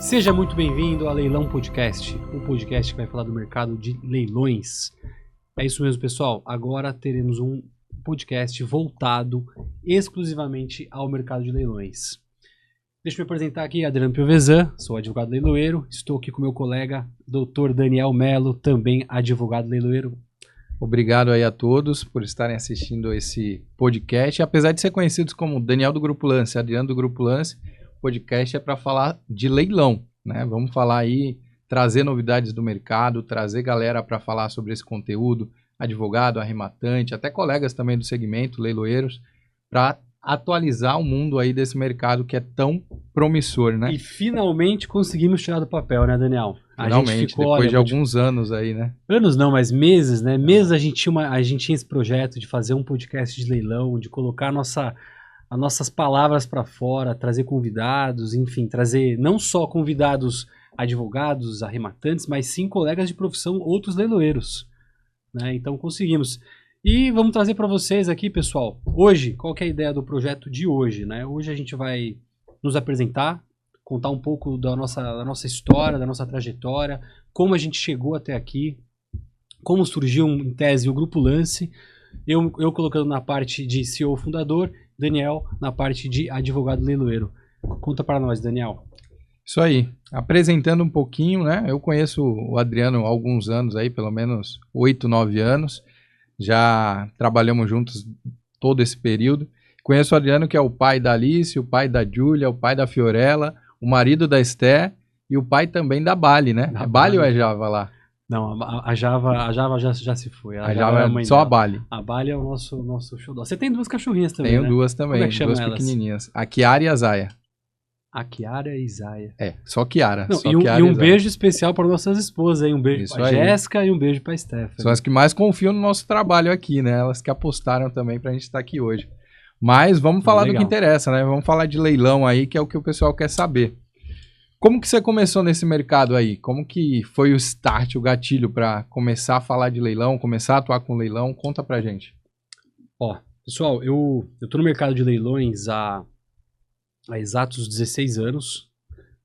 Seja muito bem-vindo a Leilão Podcast, um podcast que vai falar do mercado de leilões. É isso mesmo, pessoal. Agora teremos um podcast voltado exclusivamente ao mercado de leilões. Deixa eu me apresentar aqui, Adriano Piovesan, sou advogado leiloeiro. Estou aqui com meu colega, Dr. Daniel Melo, também advogado leiloeiro. Obrigado aí a todos por estarem assistindo esse podcast. Apesar de ser conhecidos como Daniel do Grupo Lance, Adriano do Grupo Lance, o podcast é para falar de leilão, né? Vamos falar aí, trazer novidades do mercado, trazer galera para falar sobre esse conteúdo, advogado, arrematante, até colegas também do segmento, leiloeiros, para atualizar o mundo aí desse mercado que é tão promissor, né? E finalmente conseguimos tirar do papel, né, Daniel? Finalmente, depois de alguns anos aí, né? Anos não, mas meses, né? Meses a gente tinha esse projeto de fazer um podcast de leilão, de colocar as nossas palavras para fora, trazer convidados, enfim, trazer não só convidados advogados, arrematantes, mas sim colegas de profissão, outros leiloeiros, né? Então conseguimos. E vamos trazer para vocês aqui, pessoal, hoje, qual que é a ideia do projeto de hoje, né? Hoje a gente vai nos apresentar, contar um pouco da nossa história, da nossa trajetória, como a gente chegou até aqui, como surgiu em tese o Grupo Lance, eu colocando na parte de CEO fundador, Daniel na parte de advogado leiloeiro. Conta para nós, Daniel. Isso aí, apresentando um pouquinho, né? Eu conheço o Adriano há alguns anos aí, pelo menos 8, 9 anos, já trabalhamos juntos todo esse período. Conheço o Adriano, que é o pai da Alice, o pai da Júlia, o pai da Fiorella, o marido da Esté e o pai também da Bali, né? É Bali ou é Java lá? Não, a Java já se foi. A Java é só dela. A Bali. A Bali é o nosso xodó. Você tem duas cachorrinhas também, Tenho né? duas também, como é que chama duas elas? Pequenininhas. A Kiara e a Zaya. A Kiara e Zaya. É, só Kiara. Não, só e um, Kiara e um beijo especial para nossas esposas, hein? Um beijo Isso para aí. Jéssica e um beijo para Stephanie. São as que mais confiam no nosso trabalho aqui, né? Elas que apostaram também pra gente estar aqui hoje. Mas vamos falar do que interessa, né? Vamos falar de leilão aí, que é o que o pessoal quer saber. Como que você começou nesse mercado aí? Como que foi o start, o gatilho para começar a falar de leilão, começar a atuar com leilão? Conta pra gente. Ó, pessoal, eu tô no mercado de leilões há exatos 16 anos,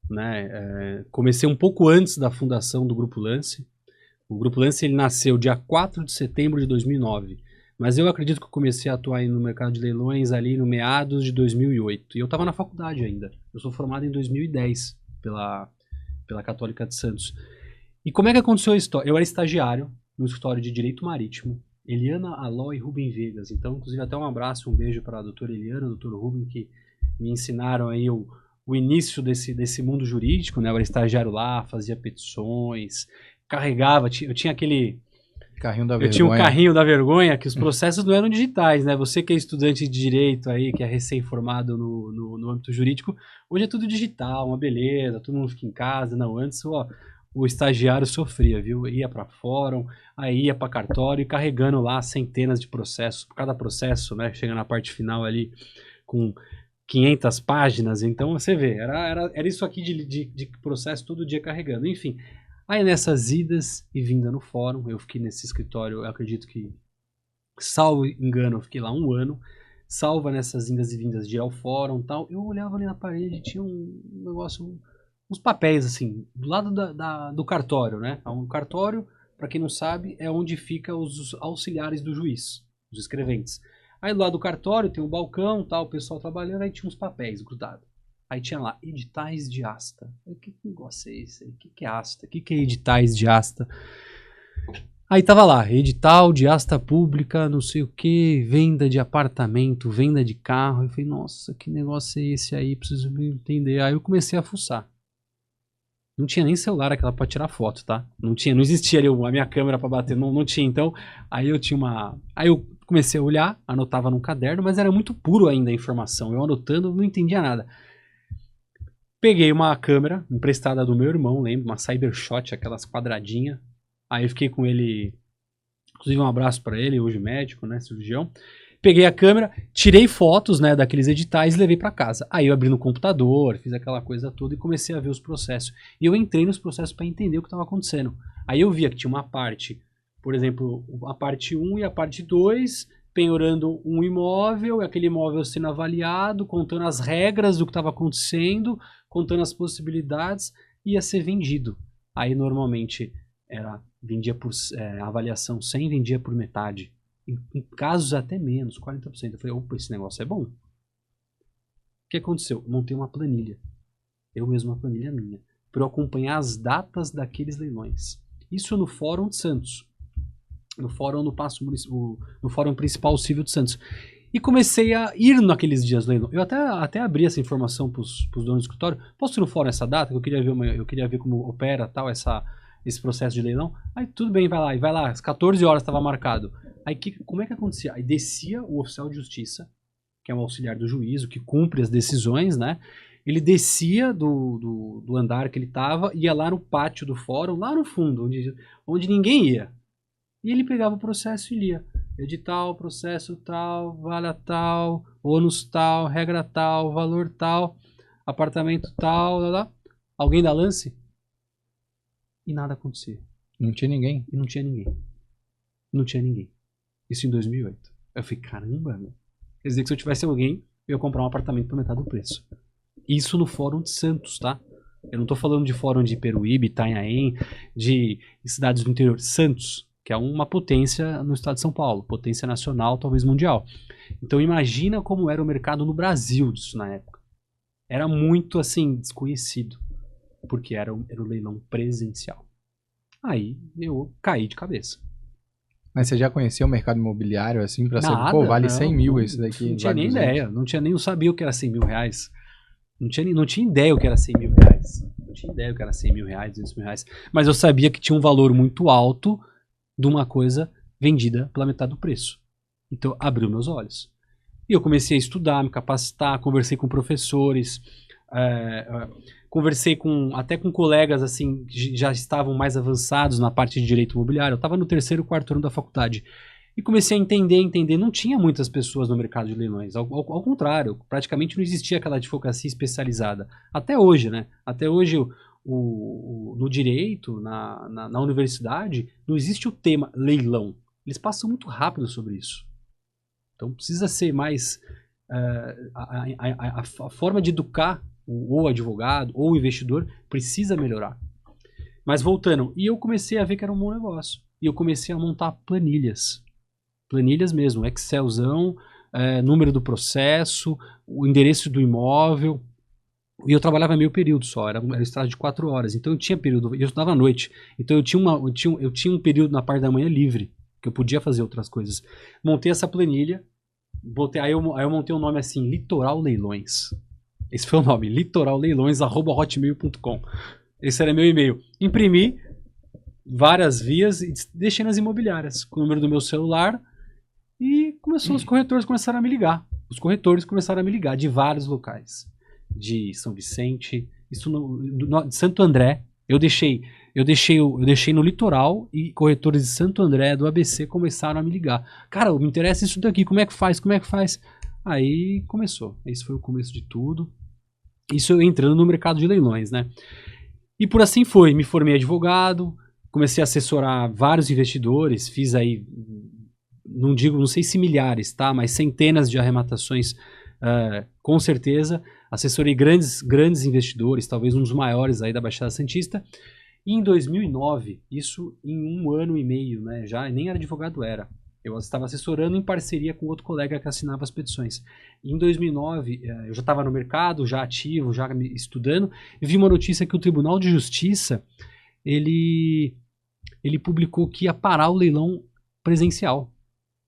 né? Comecei um pouco antes da fundação do Grupo Lance. O Grupo Lance ele nasceu dia 4 de setembro de 2009. Mas eu acredito que eu comecei a atuar no mercado de leilões ali no meados de 2008. E eu estava na faculdade ainda. Eu sou formado em 2010 pela Católica de Santos. E como é que aconteceu a história? Eu era estagiário no escritório de Direito Marítimo, Eliana Aló e Rubem Vegas. Então, inclusive, até um abraço, um beijo para a doutora Eliana, doutor Rubem, que me ensinaram aí o início desse mundo jurídico, né? Eu era estagiário lá, fazia petições, carregava, eu tinha aquele... Carrinho da vergonha. Eu tinha um carrinho da vergonha, que os processos não eram digitais, né? Você que é estudante de direito aí, que é recém-formado no âmbito jurídico, hoje é tudo digital, uma beleza, todo mundo fica em casa. Não, antes o estagiário sofria, viu? Ia para fórum, aí ia para cartório e carregando lá centenas de processos. Cada processo, né? Chega na parte final ali com 500 páginas. Então, você vê, era isso aqui de processo todo dia carregando. Enfim... Aí nessas idas e vinda no fórum, eu fiquei nesse escritório, eu acredito que, salvo engano, eu fiquei lá 1 ano, salva nessas indas e vindas de ir ao fórum e tal, eu olhava ali na parede, tinha um negócio, uns papéis assim, do lado do cartório, né? Um cartório, para quem não sabe, é onde ficam os auxiliares do juiz, os escreventes. Aí do lado do cartório tem um balcão, tal, o pessoal trabalhando, aí tinha uns papéis grudados. Aí tinha lá, editais de asta. Que negócio é esse? O que é asta? O que é editais de asta? Aí tava lá, edital de asta pública, não sei o que, venda de apartamento, venda de carro. Eu falei, nossa, que negócio é esse aí? Preciso entender. Aí eu comecei a fuçar. Não tinha nem celular aquela pra tirar foto, tá? Não existia ali a minha câmera pra bater, não tinha. Então, aí eu comecei a olhar, anotava num caderno, mas era muito puro ainda a informação. Eu anotando, não entendia nada. Peguei uma câmera emprestada do meu irmão, lembro, uma Cybershot, aquelas quadradinhas. Aí eu fiquei com ele, inclusive um abraço para ele, hoje médico, né, cirurgião. Peguei a câmera, tirei fotos, né, daqueles editais e levei para casa. Aí eu abri no computador, fiz aquela coisa toda e comecei a ver os processos. E eu entrei nos processos para entender o que estava acontecendo. Aí eu via que tinha uma parte, por exemplo, a parte 1 e a parte 2... penhorando um imóvel, aquele imóvel sendo avaliado, contando as regras do que estava acontecendo, contando as possibilidades. ia ser vendido. Aí normalmente vendia por avaliação 100, vendia por metade. Em casos até menos, 40%. Eu falei, opa, esse negócio é bom. O que aconteceu? Eu montei uma planilha. Eu mesmo, uma planilha minha. Para eu acompanhar as datas daqueles leilões. Isso no Fórum de Santos. No Fórum no Fórum Principal Civil de Santos. E comecei a ir naqueles dias do leilão. Eu até abri essa informação para os donos do escritório. Posso ir no fórum essa data? Eu queria ver como opera tal, esse processo de leilão. Aí tudo bem, vai lá. E vai lá, às 14 horas estava marcado. Aí como é que acontecia? Aí descia o oficial de justiça, que é um auxiliar do juízo, que cumpre as decisões, né? Ele descia do andar que ele estava, ia lá no pátio do fórum, lá no fundo, onde ninguém ia. E ele pegava o processo e lia. Edital, processo tal, vale tal, ônus tal, regra tal, valor tal, apartamento tal, lá. Alguém dá lance? E nada acontecia. Não tinha ninguém? E não tinha ninguém. Não tinha ninguém. Isso em 2008. Eu falei, caramba, meu. Quer dizer que se eu tivesse alguém, eu ia comprar um apartamento por metade do preço. Isso no Fórum de Santos, tá? Eu não tô falando de fórum de Peruíbe, Itanhaém, de cidades do interior. Santos, que é uma potência no estado de São Paulo. Potência nacional, talvez mundial. Então imagina como era o mercado no Brasil disso na época. Era muito, assim, desconhecido. Porque era o leilão presencial. Aí eu caí de cabeça. Mas você já conhecia o mercado imobiliário, assim, pra saber, Nada, vale não, 100 mil esse daqui? Não tinha vale nem 200. ideia. Não sabia o que era 100 mil reais. Não tinha ideia o que era 100 mil reais. Não tinha ideia o que era 100 mil reais, 200 mil reais. Mas eu sabia que tinha um valor muito alto de uma coisa vendida pela metade do preço. Então abriu meus olhos. E eu comecei a estudar, me capacitar, conversei com professores, conversei até com colegas assim que já estavam mais avançados na parte de direito imobiliário. Eu estava no 3º, 4º ano da faculdade. E comecei a entender. Não tinha muitas pessoas no mercado de leilões. Ao contrário, praticamente não existia aquela advocacia especializada. Até hoje, né? Até hoje, no direito, na universidade, não existe o tema leilão. Eles passam muito rápido sobre isso. Então precisa ser mais... a forma de educar o advogado ou o investidor precisa melhorar. Mas voltando, e eu comecei a ver que era um bom negócio. E eu comecei a montar planilhas. Planilhas mesmo, Excelzão, número do processo, o endereço do imóvel. E eu trabalhava meio período só, era estágio de 4 horas. Então eu tinha período, eu estudava à noite. Então eu tinha um período na parte da manhã livre, que eu podia fazer outras coisas. Montei essa planilha, aí eu montei um nome assim, Litoral Leilões. Esse foi o nome, litoralleilões@hotmail.com. Esse era meu e-mail. Imprimi várias vias e deixei nas imobiliárias com o número do meu celular e os corretores começaram a me ligar. Os corretores começaram a me ligar de vários locais. De São Vicente, de Santo André. Eu deixei no litoral e corretores de Santo André, do ABC, começaram a me ligar. Cara, me interessa isso daqui, como é que faz? Aí começou. Esse foi o começo de tudo. Isso eu entrando no mercado de leilões, né? E por assim foi. Me formei advogado, comecei a assessorar vários investidores, fiz aí, não sei se milhares, tá? Mas centenas de arrematações, com certeza. Assessorei grandes investidores, talvez um dos maiores aí da Baixada Santista. E em 2009, isso em 1 ano e meio, né? Já nem era advogado, era. Eu estava assessorando em parceria com outro colega que assinava as petições. E em 2009, eu já estava no mercado, já ativo, já estudando, e vi uma notícia que o Tribunal de Justiça, ele publicou que ia parar o leilão presencial.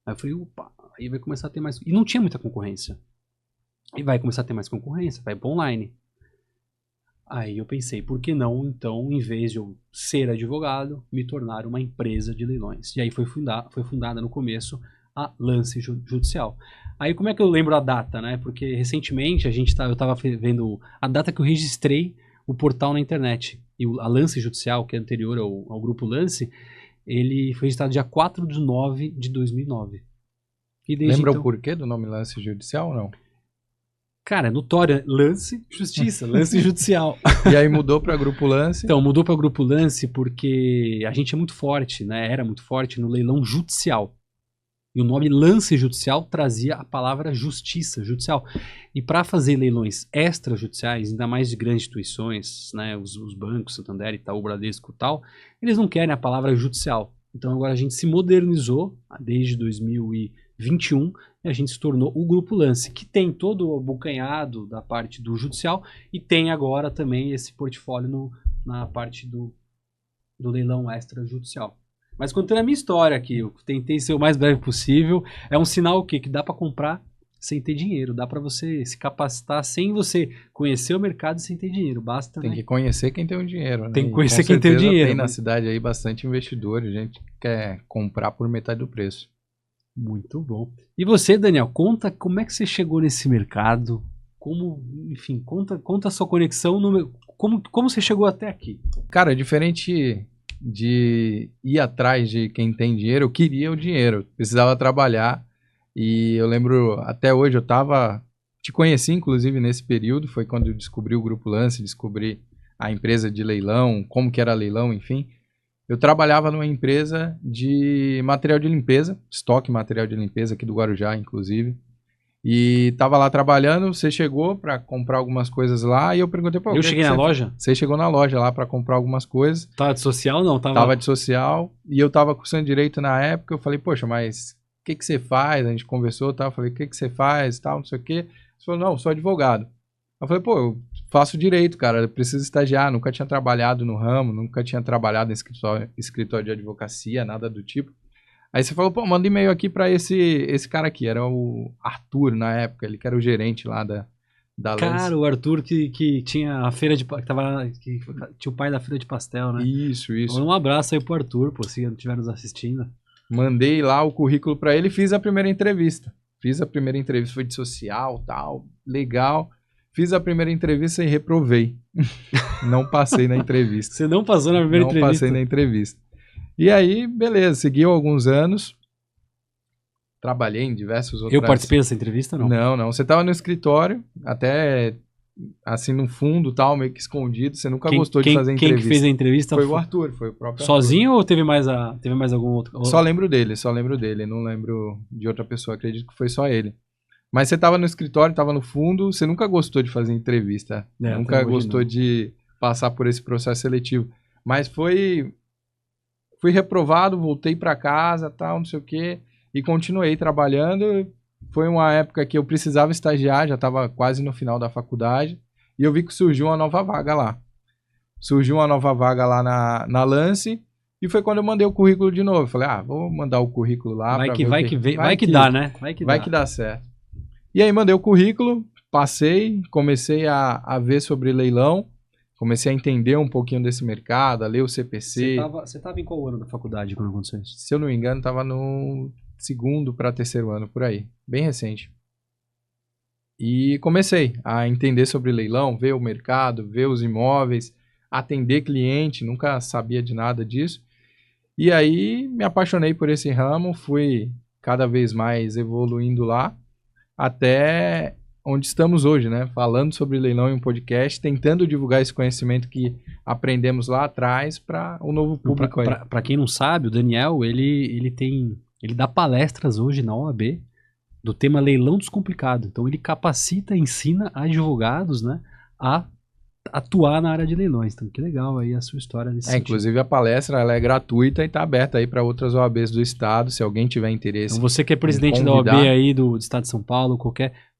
Aí eu falei, opa, aí vai começar a ter mais... E não tinha muita concorrência. E vai começar a ter mais concorrência, vai para online. Aí eu pensei, por que não, então, em vez de eu ser advogado, me tornar uma empresa de leilões? E aí foi fundada no começo a Lance Judicial. Aí como é que eu lembro a data, né? Porque recentemente eu estava vendo a data que eu registrei o portal na internet. E a Lance Judicial, que é anterior ao grupo Lance, ele foi registrado dia 4 de 9 de 2009. E Lembra o porquê do nome Lance Judicial ou não? Cara, é notório, Lance Justiça, Lance Judicial. E aí mudou para Grupo Lance? Então, mudou para Grupo Lance porque a gente é muito forte, né? Era muito forte no leilão judicial. E o nome lance judicial trazia a palavra justiça judicial. E para fazer leilões extrajudiciais, ainda mais de grandes instituições, né, os bancos, Santander, Itaú, Bradesco e tal, eles não querem a palavra judicial. Então agora a gente se modernizou desde 2021 e a gente se tornou o Grupo Lance, que tem todo o abocanhado da parte do judicial e tem agora também esse portfólio na parte do leilão extrajudicial. Mas contando a minha história aqui, eu tentei ser o mais breve possível. É um sinal o quê? Que dá para comprar sem ter dinheiro. Dá para você se capacitar sem você conhecer o mercado sem ter dinheiro. Basta, Tem né? que conhecer quem tem o dinheiro, né? Tem que conhecer quem tem o dinheiro. Tem na cidade aí bastante investidores, gente que quer comprar por metade do preço. Muito bom. E você, Daniel, conta como é que você chegou nesse mercado? Como, enfim, conta a sua conexão, como você chegou até aqui? Cara, diferente de ir atrás de quem tem dinheiro, eu queria o dinheiro, precisava trabalhar. E eu lembro, até hoje, te conheci inclusive nesse período, foi quando eu descobri o Grupo Lance, descobri a empresa de leilão, como que era leilão, enfim. Eu trabalhava numa empresa de material de limpeza, estoque material de limpeza aqui do Guarujá, inclusive. E tava lá trabalhando, você chegou para comprar algumas coisas lá e eu perguntei, pô, eu cheguei na loja? Você chegou na loja lá para comprar algumas coisas. Tava de social não? Tava de social e eu tava cursando direito na época, eu falei, poxa, mas o que você faz? A gente conversou, tal, eu falei, o que você faz, tal, não sei o quê. Você falou, não, sou advogado. Eu falei, pô, eu faço direito, cara, eu preciso estagiar, nunca tinha trabalhado no ramo, nunca tinha trabalhado em escritório de advocacia, nada do tipo. Aí você falou, pô, manda um e-mail aqui pra esse cara aqui, era o Arthur na época, ele que era o gerente lá da Lance. Cara, o Arthur que tinha a feira que tinha o pai da feira de pastel, né? Isso. Um abraço aí pro Arthur, pô, se estiver nos assistindo. Mandei lá o currículo pra ele e fiz a primeira entrevista. Foi de social, tal, legal. Fiz a primeira entrevista e reprovei. Não passei na entrevista. Você não passou na primeira entrevista? Não passei na entrevista. E aí, beleza, seguiu alguns anos. Trabalhei em diversos outros... Eu participei dessa entrevista, não? Não. Você tava no escritório, até assim no fundo, tal, meio que escondido. Você nunca gostou de fazer entrevista. Quem que fez a entrevista? Foi o Arthur, foi o próprio Sozinho Arthur. Ou teve mais algum outro? Só lembro dele. Não lembro de outra pessoa, acredito que foi só ele. Mas você tava no escritório, tava no fundo, você nunca gostou de fazer entrevista. Nunca gostou de passar por esse processo seletivo. Mas fui reprovado, voltei para casa, tal, não sei o quê, e continuei trabalhando. Foi uma época que eu precisava estagiar, já estava quase no final da faculdade, e eu vi que surgiu uma nova vaga lá. Na Lance, e foi quando eu mandei o currículo de novo. Eu falei, vou mandar o currículo lá. Vai que dá, né? Vai que dá certo. E aí mandei o currículo, passei, comecei a ver sobre leilão, comecei a entender um pouquinho desse mercado, a ler o CPC. Você estava em qual ano da faculdade quando aconteceu isso? Se eu não me engano, estava no 2º para 3º ano, por aí. Bem recente. E comecei a entender sobre leilão, ver o mercado, ver os imóveis, atender cliente, nunca sabia de nada disso. E aí me apaixonei por esse ramo, fui cada vez mais evoluindo lá, até onde estamos hoje, né? Falando sobre leilão em um podcast, tentando divulgar esse conhecimento que aprendemos lá atrás para o novo público. Para quem não sabe, o Daniel, ele dá palestras hoje na OAB do tema leilão descomplicado. Então ele capacita, ensina advogados, né, a atuar na área de leilões. Então que legal aí a sua história nesse sentido. Inclusive a palestra ela é gratuita e está aberta aí para outras OABs do estado, se alguém tiver interesse. Então você que é presidente da OAB aí do estado de São Paulo,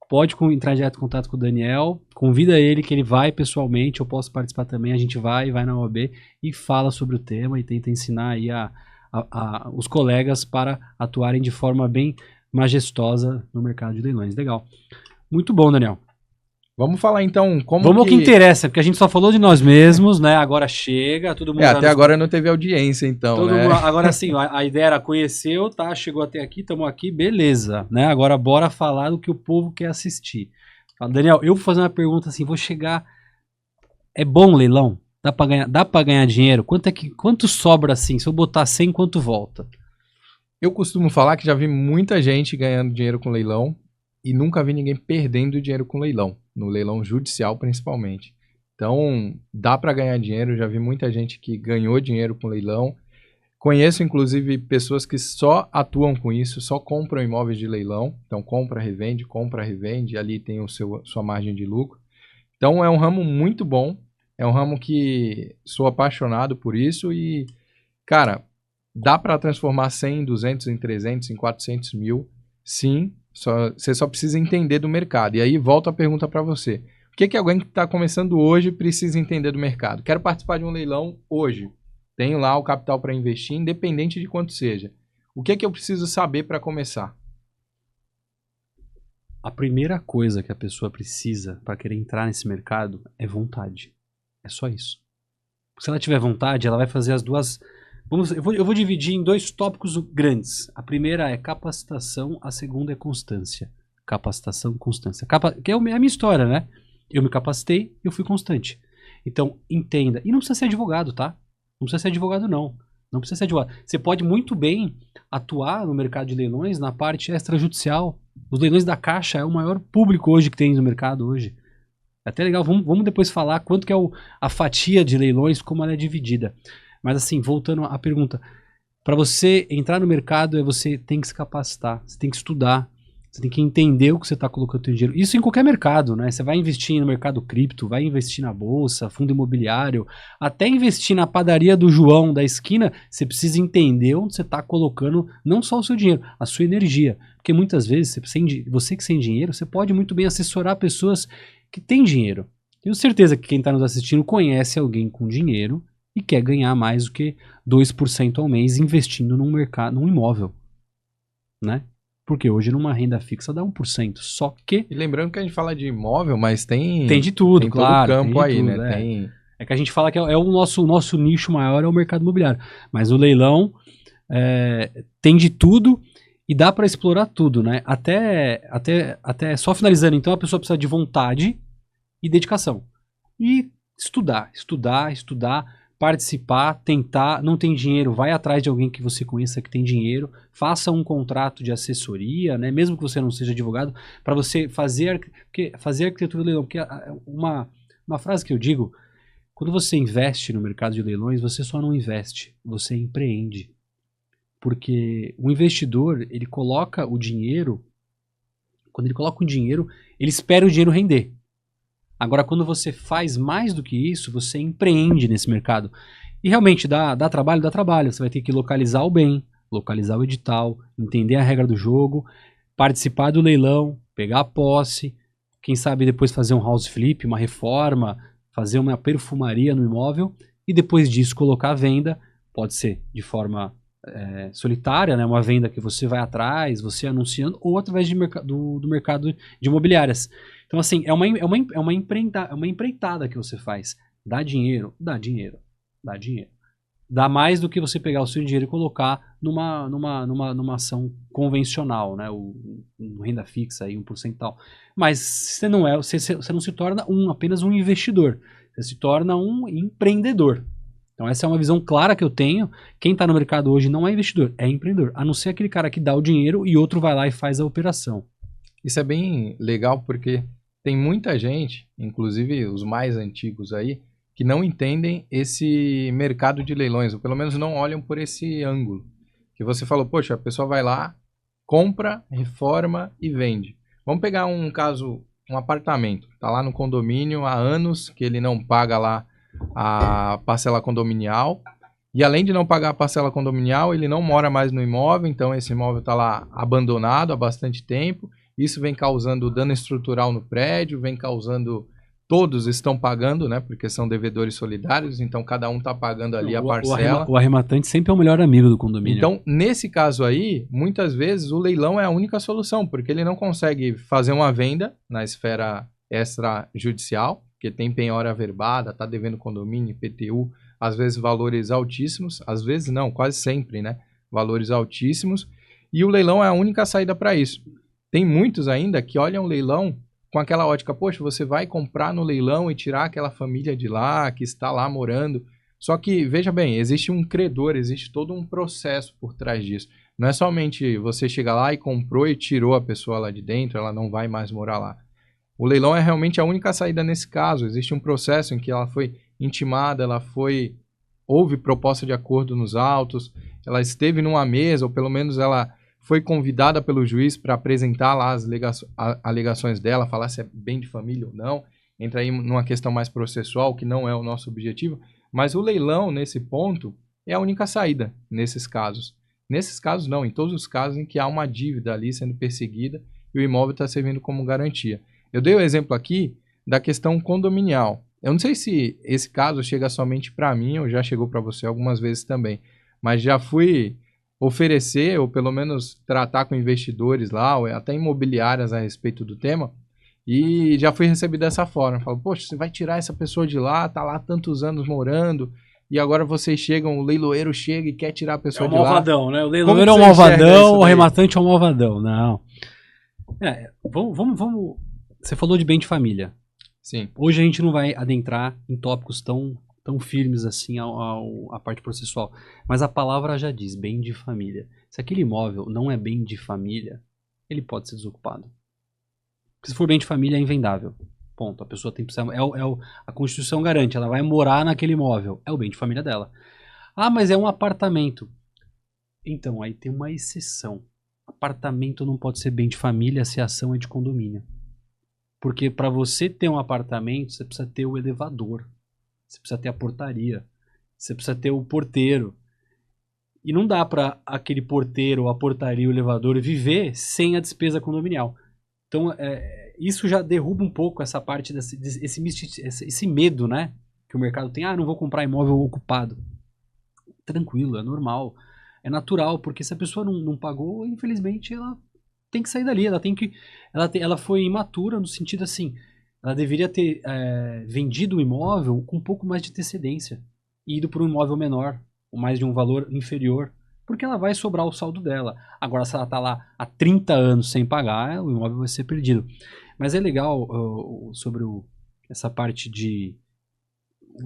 pode entrar direto em contato com o Daniel, convida ele que ele vai pessoalmente, eu posso participar também, a gente vai na OAB e fala sobre o tema e tenta ensinar aí os colegas para atuarem de forma bem majestosa no mercado de leilões. Legal. Muito bom, Daniel. Vamos falar então Vamos ao que interessa, porque a gente só falou de nós mesmos, né? Agora chega, todo mundo... até agora não teve audiência, então, né? Agora sim, a ideia era conheceu, tá? Chegou até aqui, estamos aqui, beleza, né? Agora bora falar do que o povo quer assistir. Daniel, eu vou fazer uma pergunta assim, vou chegar... É bom leilão? Dá pra ganhar dinheiro? Quanto sobra assim? Se eu botar 100, quanto volta? Eu costumo falar que já vi muita gente ganhando dinheiro com leilão e nunca vi ninguém perdendo dinheiro com leilão. No leilão judicial, principalmente. Então, dá para ganhar dinheiro. Já vi muita gente que ganhou dinheiro com leilão. Conheço, inclusive, pessoas que só atuam com isso, só compram imóveis de leilão. Então, compra, revende, ali tem sua margem de lucro. Então, é um ramo muito bom, é um ramo que sou apaixonado por isso e, cara, dá para transformar 100 em 200, em 300, em 400 mil, sim, você só precisa entender do mercado. E aí, volto a pergunta para você. O que alguém que está começando hoje precisa entender do mercado? Quero participar de um leilão hoje. Tenho lá o capital para investir, independente de quanto seja. O que eu preciso saber para começar? A primeira coisa que a pessoa precisa para querer entrar nesse mercado é vontade. É só isso. Se ela tiver vontade, ela vai fazer as duas... Eu vou dividir em 2 tópicos grandes. A primeira é capacitação, a segunda é constância. Capacitação, constância. Que é a minha história, né? Eu me capacitei, eu fui constante. Então, entenda. E não precisa ser advogado, tá? Não precisa ser advogado, não. Não precisa ser advogado. Você pode muito bem atuar no mercado de leilões na parte extrajudicial. Os leilões da Caixa é o maior público hoje que tem no mercado hoje. É até legal, vamos depois falar quanto que é a fatia de leilões, como ela é dividida. Mas assim, voltando à pergunta, para você entrar no mercado, você tem que se capacitar, você tem que estudar, você tem que entender o que você está colocando seu dinheiro. Isso em qualquer mercado, né? Você vai investir no mercado cripto, vai investir na bolsa, fundo imobiliário, até investir na padaria do João da esquina, você precisa entender onde você está colocando não só o seu dinheiro, a sua energia. Porque muitas vezes, você que sem dinheiro, você pode muito bem assessorar pessoas que têm dinheiro. Tenho certeza que quem está nos assistindo conhece alguém com dinheiro e quer ganhar mais do que 2% ao mês investindo num imóvel, né? Porque hoje numa renda fixa dá 1%. Só que... E lembrando que a gente fala de imóvel, mas tem de tudo, tem claro. Todo o campo aí, tudo, né? É que a gente fala que o nosso nicho maior é o mercado imobiliário. Mas o leilão tem de tudo e dá para explorar tudo, né? Até só finalizando, então a pessoa precisa de vontade e dedicação. E estudar, participar, tentar, não tem dinheiro, vai atrás de alguém que você conheça que tem dinheiro, faça um contrato de assessoria, né, mesmo que você não seja advogado, para você fazer arquitetura de leilão. Porque uma frase que eu digo, quando você investe no mercado de leilões, você só não investe, você empreende. Porque o investidor, ele coloca o dinheiro, quando ele coloca o dinheiro, ele espera o dinheiro render. Agora, quando você faz mais do que isso, você empreende nesse mercado. E realmente dá trabalho, dá trabalho. Você vai ter que localizar o bem, localizar o edital, entender a regra do jogo, participar do leilão, pegar a posse, quem sabe depois fazer um house flip, uma reforma, fazer uma perfumaria no imóvel e depois disso colocar a venda. Pode ser de forma solitária, né? Uma venda que você vai atrás, você anunciando, ou através do mercado de imobiliárias. Então, assim, é uma empreitada que você faz. Dá dinheiro. Dá mais do que você pegar o seu dinheiro e colocar numa ação convencional, né? Renda fixa, aí, 1% e tal. Mas você não se torna apenas um investidor. Você se torna um empreendedor. Então essa é uma visão clara que eu tenho. Quem está no mercado hoje não é investidor, é empreendedor. A não ser aquele cara que dá o dinheiro e outro vai lá e faz a operação. Isso é bem legal porque tem muita gente, inclusive os mais antigos aí, que não entendem esse mercado de leilões, ou pelo menos não olham por esse ângulo. Que você falou, poxa, a pessoa vai lá, compra, reforma e vende. Vamos pegar um caso, um apartamento. Está lá no condomínio há anos que ele não paga lá a parcela condominial. E além de não pagar a parcela condominial, ele não mora mais no imóvel, então esse imóvel está lá abandonado há bastante tempo. Isso vem causando dano estrutural no prédio, vem causando... Todos estão pagando, né? Porque são devedores solidários, então cada um está pagando ali a parcela. O arrematante sempre é o melhor amigo do condomínio. Então, nesse caso aí, muitas vezes o leilão é a única solução, porque ele não consegue fazer uma venda na esfera extrajudicial, porque tem penhora averbada, está devendo condomínio, IPTU, às vezes valores altíssimos, às vezes não, quase sempre, né? Valores altíssimos. E o leilão é a única saída para isso. Tem muitos ainda que olham o leilão com aquela ótica, poxa, você vai comprar no leilão e tirar aquela família de lá, que está lá morando. Só que, veja bem, existe um credor, existe todo um processo por trás disso. Não é somente você chegar lá e comprou e tirou a pessoa lá de dentro, ela não vai mais morar lá. O leilão é realmente a única saída nesse caso. Existe um processo em que ela foi intimada, ela foi houve proposta de acordo nos autos, ela esteve numa mesa, ou pelo menos ela foi convidada pelo juiz para apresentar lá as alegações dela, falar se é bem de família ou não, entra aí numa questão mais processual, que não é o nosso objetivo, mas o leilão, nesse ponto, é a única saída nesses casos. Nesses casos não, em todos os casos em que há uma dívida ali sendo perseguida e o imóvel está servindo como garantia. Eu dei o exemplo aqui da questão condominial. Eu não sei se esse caso chega somente para mim ou já chegou para você algumas vezes também, mas já fui oferecer ou pelo menos tratar com investidores lá, ou até imobiliárias a respeito do tema, e já fui recebido dessa forma. Falo, poxa, você vai tirar essa pessoa de lá, tá lá há tantos anos morando, e agora vocês chegam, o leiloeiro chega e quer tirar a pessoa de lá. É o malvadão, né? O leiloeiro é um malvadão, o arrematante é um malvadão. Não. Vamos. Você falou de bem de família. Sim. Hoje a gente não vai adentrar em tópicos tão firmes assim à parte processual. Mas a palavra já diz, bem de família. Se aquele imóvel não é bem de família, ele pode ser desocupado. Porque se for bem de família, é invendável. Ponto. A pessoa tem que precisar. A Constituição garante, ela vai morar naquele imóvel. É o bem de família dela. Ah, mas é um apartamento. Então, aí tem uma exceção. Apartamento não pode ser bem de família se a ação é de condomínio. Porque para você ter um apartamento, você precisa ter o elevador. Você precisa ter a portaria. Você precisa ter o porteiro. E não dá para aquele porteiro, a portaria, o elevador viver sem a despesa condominial. Então, isso já derruba um pouco essa parte esse medo, né? Que o mercado tem. Ah, não vou comprar imóvel ocupado. Tranquilo, é normal. É natural, porque se a pessoa não pagou, infelizmente, ela tem que sair dali. Ela foi imatura no sentido assim, ela deveria ter vendido o imóvel com um pouco mais de antecedência e ido por um imóvel menor, ou mais de um valor inferior, porque ela vai sobrar o saldo dela. Agora, se ela está lá há 30 anos sem pagar, o imóvel vai ser perdido. Mas é legal sobre essa parte de...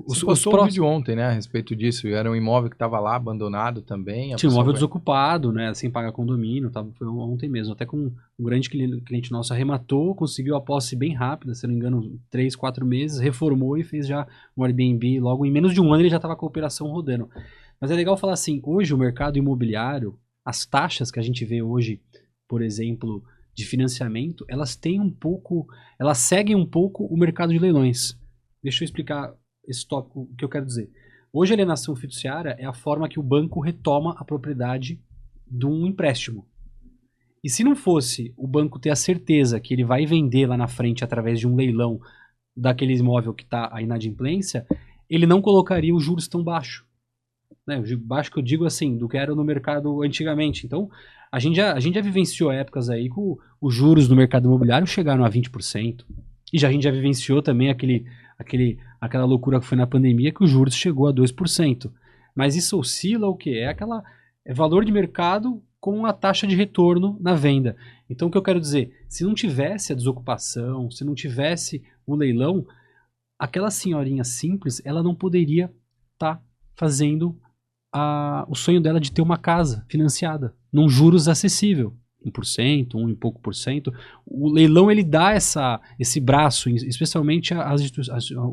Você postou um vídeo ontem, né, a respeito disso, e era um imóvel que estava lá abandonado também. Tinha um imóvel desocupado, né, sem pagar condomínio, foi ontem mesmo, até com um grande cliente nosso arrematou, conseguiu a posse bem rápida, se não me engano, 3, 4 meses, reformou e fez já um Airbnb, logo em menos de um ano ele já estava com a operação rodando. Mas é legal falar assim, hoje o mercado imobiliário, as taxas que a gente vê hoje, por exemplo, de financiamento, elas seguem um pouco o mercado de leilões. Deixa eu explicar esse tópico que eu quero dizer. Hoje a alienação fiduciária é a forma que o banco retoma a propriedade de um empréstimo. E se não fosse o banco ter a certeza que ele vai vender lá na frente através de um leilão daquele imóvel que está a inadimplência, ele não colocaria os juros tão baixo. Né? Baixo que eu digo assim, do que era no mercado antigamente. Então, a gente já vivenciou épocas aí que os juros no mercado imobiliário chegaram a 20%. E a gente já vivenciou também aquela loucura que foi na pandemia, que os juros chegou a 2%. Mas isso oscila o quê? É valor de mercado com a taxa de retorno na venda. Então o que eu quero dizer, se não tivesse a desocupação, se não tivesse o leilão, aquela senhorinha simples, ela não poderia estar fazendo o sonho dela de ter uma casa financiada, num juros acessível. 1%, 1 e pouco por cento. O leilão ele dá esse braço, especialmente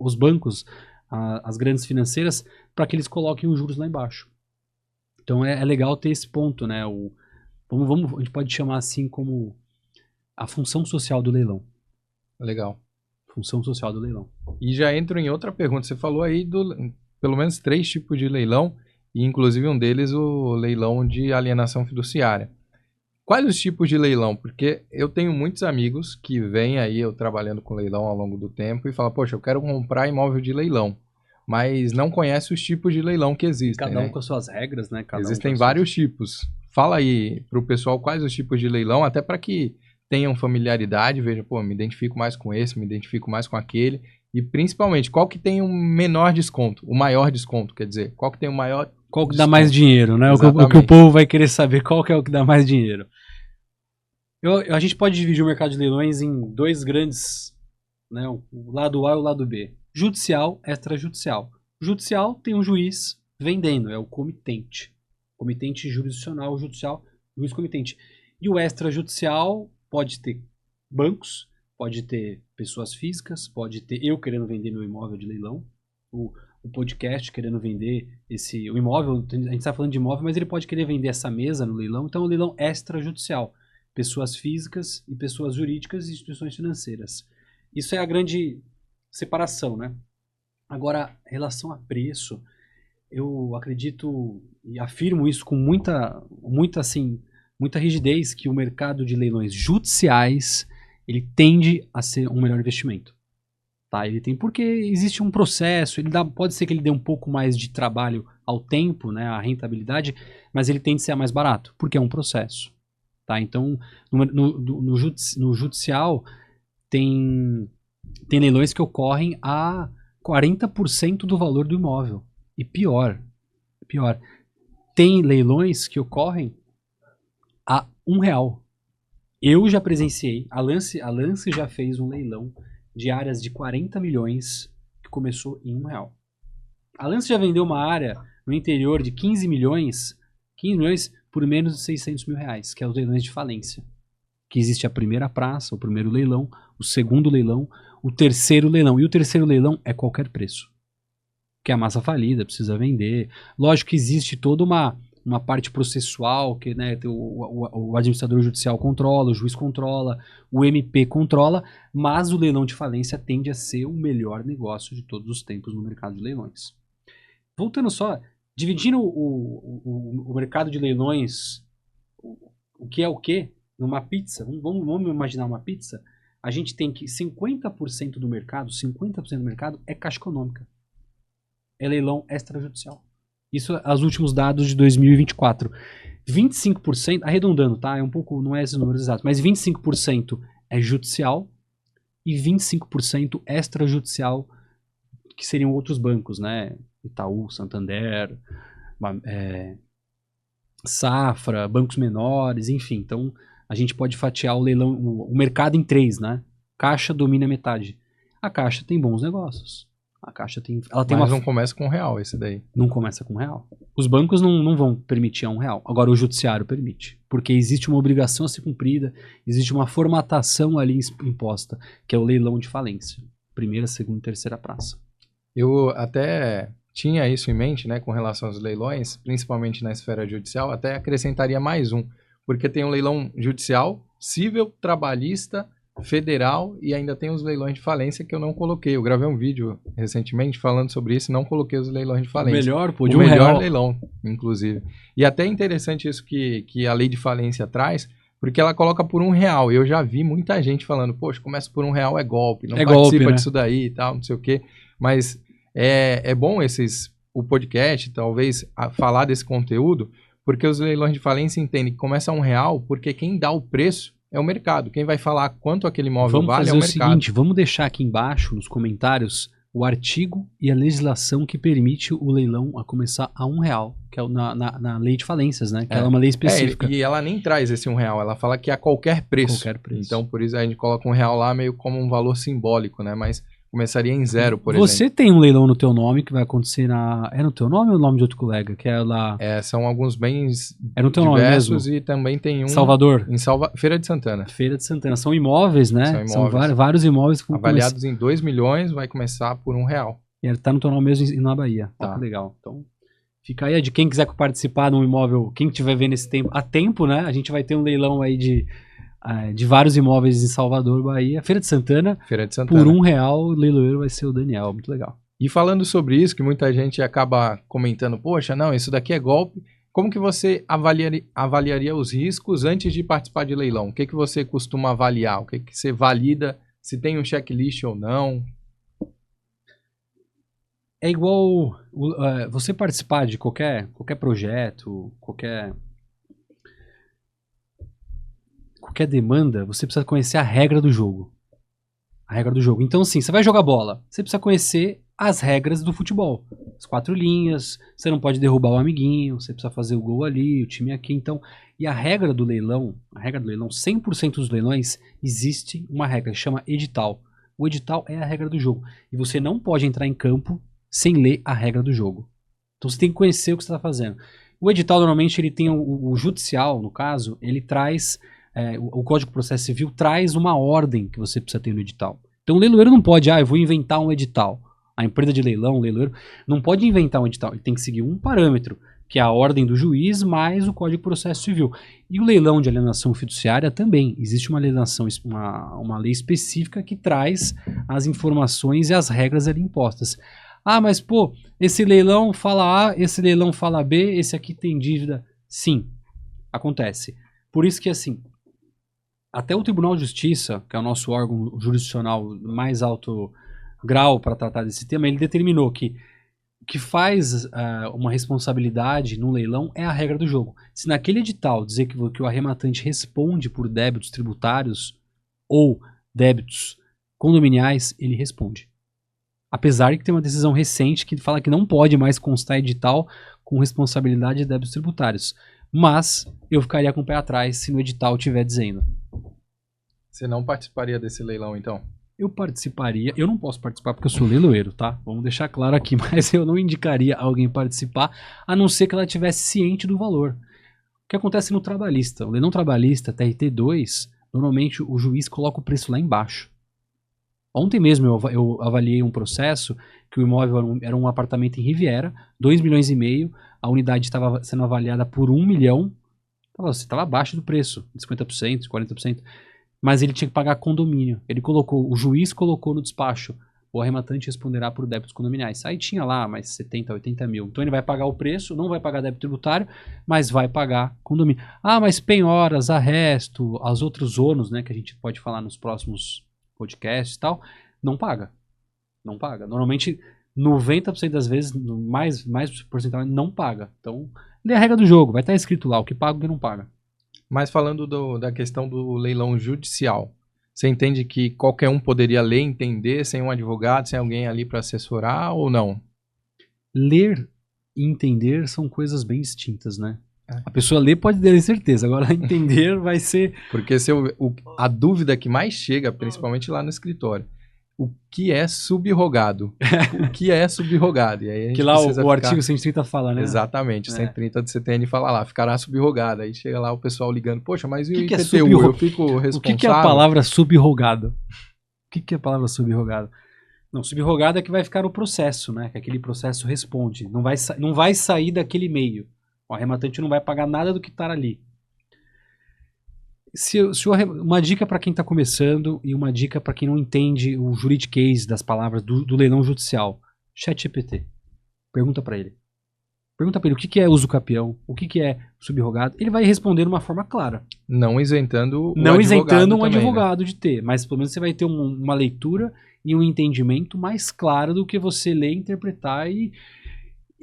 os bancos, as grandes financeiras, para que eles coloquem os juros lá embaixo. Então é legal ter esse ponto, né? A gente pode chamar assim como a função social do leilão. Legal. Função social do leilão. E já entro em outra pergunta. Você falou aí pelo menos 3 tipos de leilão, e inclusive um deles o leilão de alienação fiduciária. Quais os tipos de leilão? Porque eu tenho muitos amigos que vêm aí, eu trabalhando com leilão ao longo do tempo, e falam, poxa, eu quero comprar imóvel de leilão, mas não conhece os tipos de leilão que existem. Cada um, né? com as suas regras, né? Existem vários tipos. Fala aí para o pessoal quais os tipos de leilão, até para que tenham familiaridade, veja, pô, me identifico mais com esse, me identifico mais com aquele, e principalmente, qual que tem o menor desconto, o maior desconto, quer dizer, qual que tem o maior Qual que dá mais dinheiro, né? O que o povo vai querer saber, qual que é o que dá mais dinheiro. A gente pode dividir o mercado de leilões em 2 grandes, né? O lado A e o lado B. Judicial, extrajudicial. Judicial tem um juiz vendendo, é o comitente. Comitente jurisdicional, judicial, juiz comitente. E o extrajudicial pode ter bancos, pode ter pessoas físicas, pode ter eu querendo vender meu imóvel de leilão. o podcast querendo vender o imóvel, a gente está falando de imóvel, mas ele pode querer vender essa mesa no leilão, então é um leilão extrajudicial. Pessoas físicas e pessoas jurídicas e instituições financeiras. Isso é a grande separação, né? Agora, em relação a preço, eu acredito e afirmo isso com muita rigidez, que o mercado de leilões judiciais, ele tende a ser um melhor investimento. Tá? Ele tem, porque existe um processo, pode ser que ele dê um pouco mais de trabalho ao tempo, né, a rentabilidade, mas ele tende a ser mais barato, porque é um processo. Tá? Então, no judicial, tem leilões que ocorrem a 40% do valor do imóvel. E pior, tem leilões que ocorrem a R$1. Eu já presenciei, a Lance já fez um leilão de áreas de 40 milhões que começou em R$1. A Lance já vendeu uma área no interior de 15 milhões por menos de R$600 mil, que é os leilões de falência. Que existe a primeira praça, o primeiro leilão, o segundo leilão, o terceiro leilão. E o terceiro leilão é qualquer preço. Que é a massa falida, precisa vender. Lógico que existe toda uma parte processual, que, né, o administrador judicial controla, o juiz controla, o MP controla, mas o leilão de falência tende a ser o melhor negócio de todos os tempos no mercado de leilões. Voltando só, dividindo o mercado de leilões, o que é o quê? Numa pizza, vamos imaginar uma pizza, a gente tem que 50% do mercado é caixa econômica. É leilão extrajudicial. Isso é os últimos dados de 2024. 25%, arredondando, tá? É um pouco, não é esses números exatos, mas 25% é judicial e 25% extrajudicial, que seriam outros bancos, né? Itaú, Santander, Safra, bancos menores, enfim. Então, a gente pode fatiar o leilão, o mercado em 3, né? Caixa domina metade. A Caixa tem bons negócios. A Caixa tem... Mas não começa com R$1 esse daí. Não começa com R$1. Os bancos não vão permitir a R$1. Agora o judiciário permite. Porque existe uma obrigação a ser cumprida, existe uma formatação ali imposta, que é o leilão de falência. Primeira, segunda e terceira praça. Eu até tinha isso em mente, né, com relação aos leilões, principalmente na esfera judicial, até acrescentaria mais um. Porque tem um leilão judicial, civil, trabalhista, federal e ainda tem os leilões de falência que eu não coloquei. Eu gravei um vídeo recentemente falando sobre isso e não coloquei os leilões de falência. O melhor leilão, inclusive. E até é interessante isso que a lei de falência traz, porque ela coloca por R$1. Eu já vi muita gente falando, poxa, começa por R$1, é golpe, não participa disso daí e tal, não sei o quê. Mas é bom o podcast, talvez, falar desse conteúdo, porque os leilões de falência entendem que começa a R$1 porque quem dá o preço é o mercado. Quem vai falar quanto aquele imóvel vale é o mercado. Vamos fazer o seguinte, vamos deixar aqui embaixo, nos comentários, o artigo e a legislação que permite o leilão a começar a R$1, que é na lei de falências, né? Que ela é uma lei específica. E ela nem traz esse R$1, ela fala que é a qualquer preço. Então, por isso, a gente coloca R$1 lá meio como um valor simbólico, né? Mas começaria em 0, por exemplo. Você tem um leilão no teu nome que vai acontecer É no teu nome ou no nome de outro colega? Que é lá... são alguns bens no teu diversos nome mesmo. E também tem um... Salvador? Feira de Santana. Feira de Santana. São imóveis, né? São vários imóveis. Que avaliados em 2 milhões, vai começar por R$1. E ele tá no teu nome mesmo na Bahia. Tá. Que legal. Então, fica aí de quem quiser participar num imóvel, quem estiver vendo esse tempo, a tempo, né? A gente vai ter um leilão aí de vários imóveis em Salvador, Bahia. Feira de Santana. Por R$1, o leiloeiro vai ser o Daniel. Muito legal. E falando sobre isso, que muita gente acaba comentando, poxa, não, isso daqui é golpe. Como que você avaliaria os riscos antes de participar de leilão? O que você costuma avaliar? O que você valida? Se tem um checklist ou não? É igual você participar de qualquer projeto, qualquer demanda, você precisa conhecer a regra do jogo. A regra do jogo. Então, assim, você vai jogar bola, você precisa conhecer as regras do futebol. As 4 linhas, você não pode derrubar o amiguinho, você precisa fazer o gol ali, o time aqui. Então, e a regra do leilão, 100% dos leilões, existe uma regra, chama edital. O edital é a regra do jogo. E você não pode entrar em campo sem ler a regra do jogo. Então, você tem que conhecer o que você está fazendo. O edital, normalmente, ele tem o judicial, no caso, ele traz... o Código de Processo Civil traz uma ordem que você precisa ter no edital. Então o leiloeiro não pode, eu vou inventar um edital. A empresa de leilão, o leiloeiro, não pode inventar um edital, ele tem que seguir um parâmetro, que é a ordem do juiz mais o Código de Processo Civil. E o leilão de alienação fiduciária também. Existe uma alienação, uma lei específica que traz as informações e as regras ali impostas. Ah, mas pô, esse leilão fala A, esse leilão fala B, esse aqui tem dívida. Sim, acontece. Por isso que assim, até o Tribunal de Justiça, que é o nosso órgão jurisdicional mais alto grau para tratar desse tema, ele determinou que o que faz uma responsabilidade no leilão é a regra do jogo. Se naquele edital dizer que o arrematante responde por débitos tributários ou débitos condominiais, ele responde. Apesar de que tem uma decisão recente que fala que não pode mais constar edital com responsabilidade de débitos tributários. Mas eu ficaria com o pé atrás se no edital estiver dizendo. Você não participaria desse leilão, então? Eu participaria, eu não posso participar porque eu sou leiloeiro, tá? Vamos deixar claro aqui, mas eu não indicaria alguém participar, a não ser que ela estivesse ciente do valor. O que acontece no trabalhista? O leilão trabalhista, TRT2, normalmente o juiz coloca o preço lá embaixo. Ontem mesmo eu avaliei um processo que o imóvel era um apartamento em Riviera, 2,5 milhões, a unidade estava sendo avaliada por 1 milhão, estava abaixo do preço, de 50%, 40%. Mas ele tinha que pagar condomínio. O juiz colocou no despacho, o arrematante responderá por débitos condominiais. Aí tinha lá mais 70, 80 mil. Então ele vai pagar o preço, não vai pagar débito tributário, mas vai pagar condomínio. Ah, mas penhoras, arresto, os outros ônus, né, que a gente pode falar nos próximos podcasts e tal, não paga. Não paga. Normalmente, 90% das vezes, mais porcentual, não paga. Então, é a regra do jogo. Vai estar escrito lá, o que paga e o que não paga. Mas falando da questão do leilão judicial, você entende que qualquer um poderia ler e entender sem um advogado, sem alguém ali para assessorar ou não? Ler e entender são coisas bem distintas, né? A pessoa ler pode ter certeza, agora entender vai ser... Porque a dúvida que mais chega, principalmente lá no escritório, o que é subrogado? O que é subrogado? E aí a gente que lá o artigo 130 fala, né? Exatamente, o 130 do CTN fala lá, ficará subrogado. Aí chega lá o pessoal ligando, poxa, mas e o IPTU? Eu fico responsável. O que é a palavra subrogado? O que é a palavra subrogado? Não, subrogado é que vai ficar no processo, né? Que aquele processo responde. Não vai sair daquele meio. O arrematante não vai pagar nada do que está ali. Uma dica para quem está começando e uma dica para quem não entende o juridiquês das palavras do leilão judicial. ChatGPT. Pergunta para ele. Pergunta para ele o que é uso capião, o que é subrogado. Ele vai responder de uma forma clara. Não isentando um advogado de ter, mas pelo menos você vai ter uma leitura e um entendimento mais claro do que você ler, interpretar e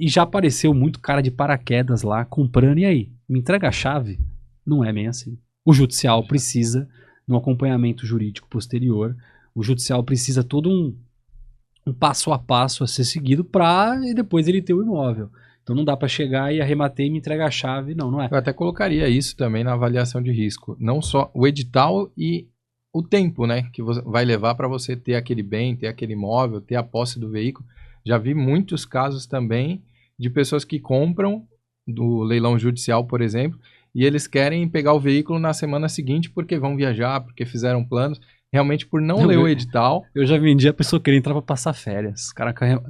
já apareceu muito cara de paraquedas lá comprando. E aí? Me entrega a chave? Não é bem assim. O judicial precisa, no acompanhamento jurídico posterior, o judicial precisa todo um passo a passo a ser seguido para depois ele ter o imóvel. Então não dá para chegar e arrematei e me entrega a chave, não é. Eu até colocaria isso também na avaliação de risco. Não só o edital e o tempo, né, que vai levar para você ter aquele bem, ter aquele imóvel, ter a posse do veículo. Já vi muitos casos também de pessoas que compram do leilão judicial, por exemplo, e eles querem pegar o veículo na semana seguinte porque vão viajar, porque fizeram planos, realmente por não ler o edital. Eu já vendi a pessoa querendo entrar para passar férias. O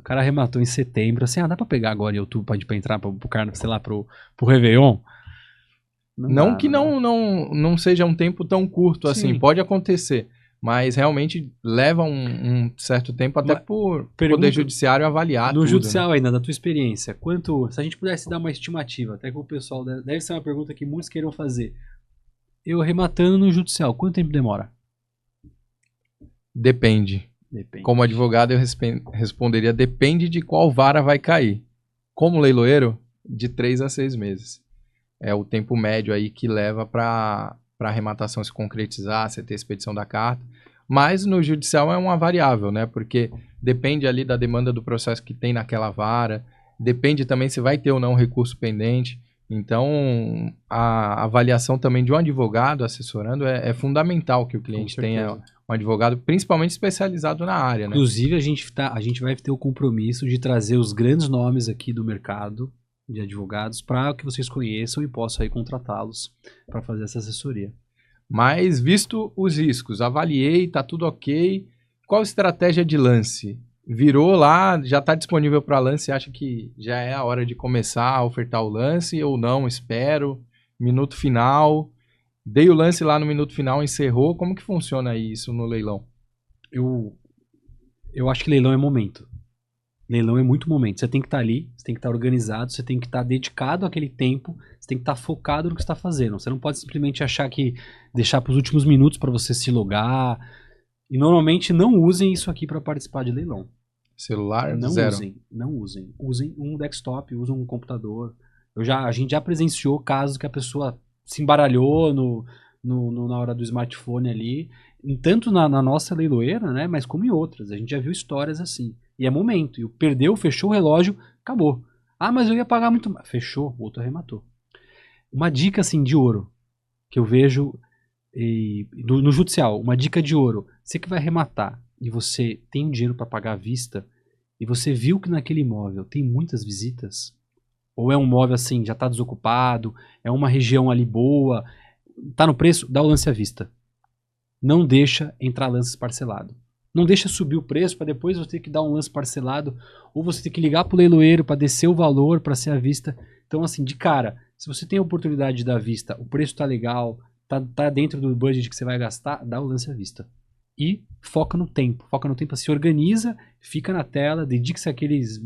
cara arrematou em setembro, assim, dá para pegar agora em outubro para entrar pro Réveillon? Não seja um tempo tão curto assim, pode acontecer. Mas realmente leva um certo tempo até por poder judiciário avaliar no tudo, judicial né? ainda, da tua experiência, se a gente pudesse dar uma estimativa, até que o pessoal, deve ser uma pergunta que muitos queiram fazer. Eu arrematando no judicial, quanto tempo demora? Depende. Como advogado eu responderia, depende de qual vara vai cair. Como leiloeiro, de 3 a 6 meses. É o tempo médio aí que leva para a arrematação se concretizar, você ter a expedição da carta. Mas no judicial é uma variável, né? Porque depende ali da demanda do processo que tem naquela vara, depende também se vai ter ou não recurso pendente. Então, a avaliação também de um advogado assessorando é fundamental que o cliente tenha um advogado, principalmente especializado na área, né? Inclusive, a gente vai ter o compromisso de trazer os grandes nomes aqui do mercado de advogados para que vocês conheçam e possam aí contratá-los para fazer essa assessoria. Mas, visto os riscos, avaliei, está tudo ok, qual estratégia de lance? virou lá, já está disponível para lance, você acha que já é a hora de começar a ofertar o lance ou não? Espero, minuto final, dei o lance lá no minuto final, encerrou, como que funciona isso no leilão? Eu acho que leilão é momento. Leilão é muito momento. Você tem que estar ali, você tem que estar organizado, você tem que estar dedicado àquele tempo, você tem que estar focado no que está fazendo. Você não pode simplesmente achar que deixar para os últimos minutos para você se logar. E normalmente não usem isso aqui para participar de leilão. Celular, Não zero. não usem. Usem um desktop, usem um computador. A gente já presenciou casos que a pessoa se embaralhou na hora do smartphone ali, tanto na nossa leiloeira, né, mas como em outras. A gente já viu histórias assim. E é momento. E perdeu, fechou o relógio, acabou. Ah, mas eu ia pagar muito mais. Fechou, o outro arrematou. Uma dica assim de ouro que eu vejo no judicial, uma dica de ouro. Você que vai arrematar e você tem um dinheiro para pagar à vista e você viu que naquele imóvel tem muitas visitas, ou é um imóvel assim, já está desocupado, é uma região ali boa, tá no preço, dá o lance à vista. Não deixa entrar lances parcelado. Não deixa subir o preço para depois você ter que dar um lance parcelado, ou você ter que ligar para o leiloeiro para descer o valor para ser à vista. Então, assim, de cara, se você tem a oportunidade de dar à vista, o preço está legal, tá dentro do budget que você vai gastar, dá o lance à vista. E foca no tempo, se organiza, fica na tela, dedique-se aqueles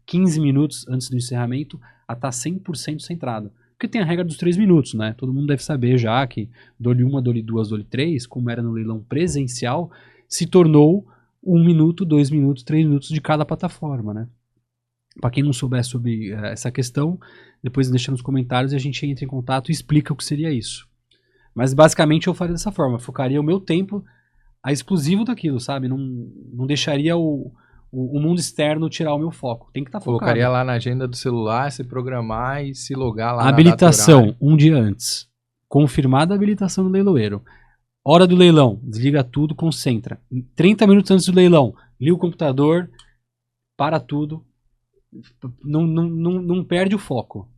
15 minutos antes do encerramento a estar 100% centrado. Porque tem a regra dos 3 minutos, né? Todo mundo deve saber já que dole 1, dole 2, dole 3, como era no leilão presencial, se tornou 1 minuto, 2 minutos, 3 minutos de cada plataforma, né? Para quem não souber sobre essa questão, depois deixa nos comentários e a gente entra em contato e explica o que seria isso. Mas basicamente eu faria dessa forma, focaria o meu tempo a exclusivo daquilo, sabe? Não deixaria o mundo externo tirar o meu foco. Tem que estar focado. Colocaria lá na agenda do celular, se programar e se logar lá habilitação, na um dia antes. Confirmada a habilitação do leiloeiro. Hora do leilão, desliga tudo, concentra. 30 minutos antes do leilão, liga o computador, para tudo. Não perde o foco.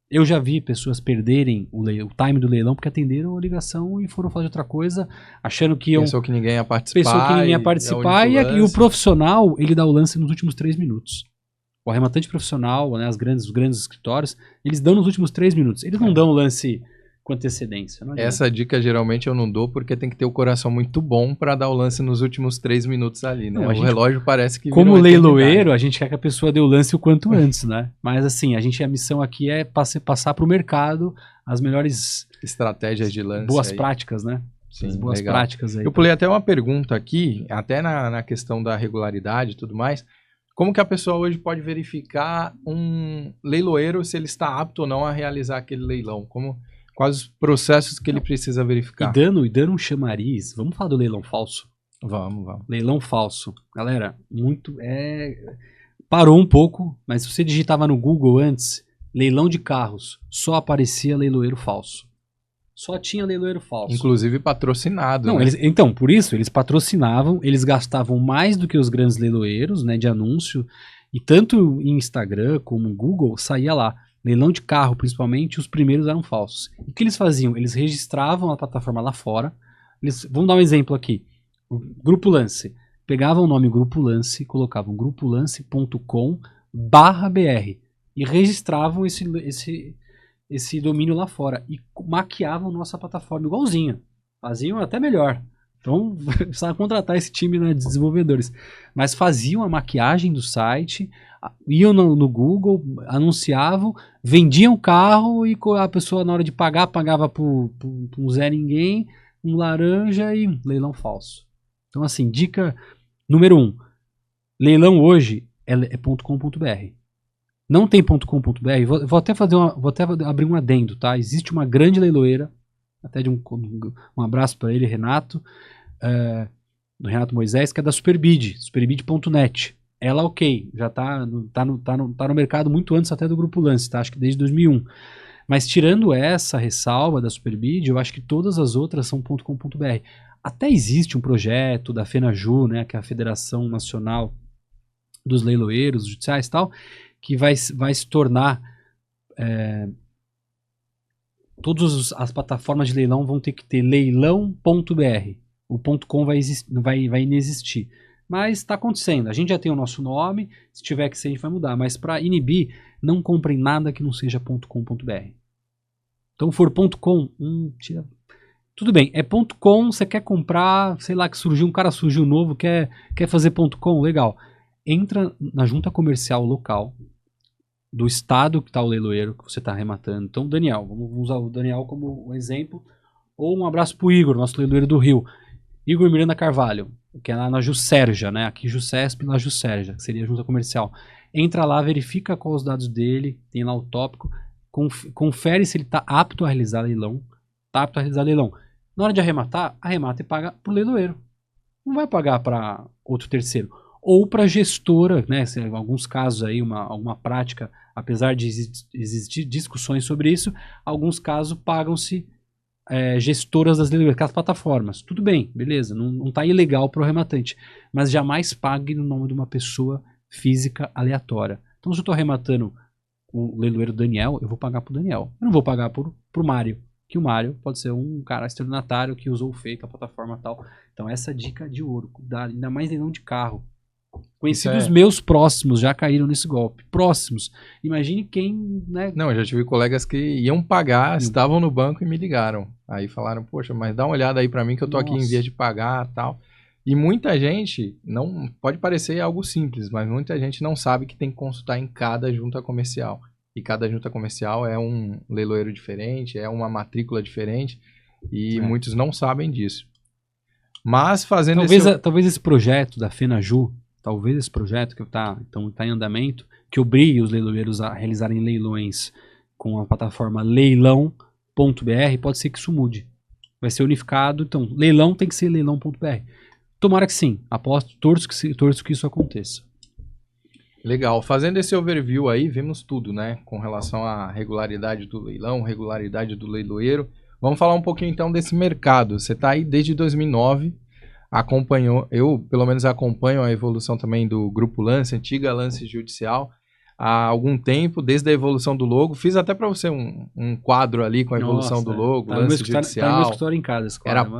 Eu já vi pessoas perderem o time do leilão porque atenderam a ligação e foram fazer outra coisa, achando que Pensou que ninguém ia participar. E o profissional, ele dá o lance nos últimos 3 minutos. O arrematante profissional, né, os grandes escritórios, eles dão nos últimos 3 minutos. Eles não dão o lance com antecedência. Essa dica geralmente eu não dou porque tem que ter o coração muito bom para dar o lance nos últimos 3 minutos ali, né? O relógio parece que como leiloeiro, a gente quer que a pessoa dê o lance o quanto antes, né? Mas assim, a missão aqui é passar para o mercado as melhores estratégias de lance. Boas práticas, né? Sim, as boas legal. práticas aí. Eu pulei até uma pergunta aqui, até na questão da regularidade e tudo mais. Como que a pessoa hoje pode verificar um leiloeiro se ele está apto ou não a realizar aquele leilão? Quais os processos que ele precisa verificar? E dando um chamariz, vamos falar do leilão falso? Vamos. Leilão falso. Galera, parou um pouco, mas se você digitava no Google antes, leilão de carros, só aparecia leiloeiro falso. Só tinha leiloeiro falso. Inclusive patrocinado. Não, né? Então, por isso, eles patrocinavam, eles gastavam mais do que os grandes leiloeiros, né, de anúncio, e tanto em Instagram como em Google saía lá. Leilão de carro, principalmente, os primeiros eram falsos. E o que eles faziam? Eles registravam a plataforma lá fora. Vamos dar um exemplo aqui. O Grupo Lance. Pegavam o nome Grupo Lance, colocavam grupolance.com/br e registravam esse domínio lá fora. E maquiavam nossa plataforma igualzinha. Faziam até melhor. Então, precisava contratar esse time, né, de desenvolvedores. Mas faziam a maquiagem do site, iam no Google, anunciavam, vendiam o carro e a pessoa, na hora de pagar, pagava por um Zé Ninguém, um laranja e leilão falso. Então, assim, dica número 1. Leilão hoje é .com.br. Não tem .com.br. Vou até abrir um adendo, tá? Existe uma grande leiloeira, até de um abraço para ele, Renato, do Renato Moisés, que é da Superbid, superbid.net. Ela, ok, já tá no mercado muito antes até do Grupo Lance, tá? Acho que desde 2001. Mas tirando essa ressalva da Superbid, eu acho que todas as outras são .com.br. Até existe um projeto da FenaJu, né, que é a Federação Nacional dos Leiloeiros Judiciais e tal, que vai se tornar... todas as plataformas de leilão vão ter que ter leilão.br. O .com vai inexistir. Mas está acontecendo. A gente já tem o nosso nome, se tiver que ser, a gente vai mudar. Mas para inibir, não comprem nada que não seja .com.br. Então, for .com, tira. Tudo bem, é .com, você quer comprar, sei lá, que surgiu, um cara surgiu novo, quer fazer .com, legal. Entra na junta comercial local do estado que está o leiloeiro, que você está arrematando. Então, Daniel, vamos usar o Daniel como exemplo. Ou um abraço pro Igor, nosso leiloeiro do Rio. Igor Miranda Carvalho, que é lá na Juscerja, né? Aqui Jusesp, na Juscerja, que seria a junta comercial. Entra lá, verifica quais os dados dele, tem lá o tópico, confere se ele está apto a realizar leilão. Está apto a realizar leilão. Na hora de arrematar, arremata e paga pro leiloeiro. Não vai pagar para outro terceiro. Ou para gestora, né? Em alguns casos aí, alguma prática, apesar de existir discussões sobre isso, alguns casos pagam-se gestoras das aquelas plataformas. Tudo bem, beleza, não está ilegal para o arrematante, mas jamais pague no nome de uma pessoa física aleatória. Então, se eu estou arrematando o leiloeiro Daniel, eu vou pagar para o Daniel. Eu não vou pagar para o Mário, que o Mário pode ser um cara estelionatário que usou o fake, a plataforma tal. Então, essa dica de ouro, cuidado, ainda mais leilão de carro. Conhecidos meus próximos já caíram nesse golpe. Próximos. Imagine quem, né? Não, eu já tive colegas que iam pagar, estavam no banco e me ligaram. Aí falaram, poxa, mas dá uma olhada aí pra mim que eu tô aqui em vias de pagar e tal. E muita gente, não pode parecer algo simples, mas muita gente não sabe que tem que consultar em cada junta comercial. E cada junta comercial é um leiloeiro diferente, é uma matrícula diferente, e muitos não sabem disso. Mas fazendo talvez esse projeto da FenaJu, talvez esse projeto que está em andamento, que obrigue os leiloeiros a realizarem leilões com a plataforma leilão.br, pode ser que isso mude. Vai ser unificado, então leilão tem que ser leilão.br. Tomara que sim, aposto, torço que isso aconteça. Legal, fazendo esse overview aí, vimos tudo, né, com relação à regularidade do leilão, regularidade do leiloeiro. Vamos falar um pouquinho então desse mercado. Você está aí desde 2009, eu pelo menos acompanho a evolução também do Grupo Lance, antiga Lance Judicial, há algum tempo, desde a evolução do logo. Fiz até para você um quadro ali com a evolução do logo, Lance Judicial. Tá no meu escritório em casa esse quadro. Era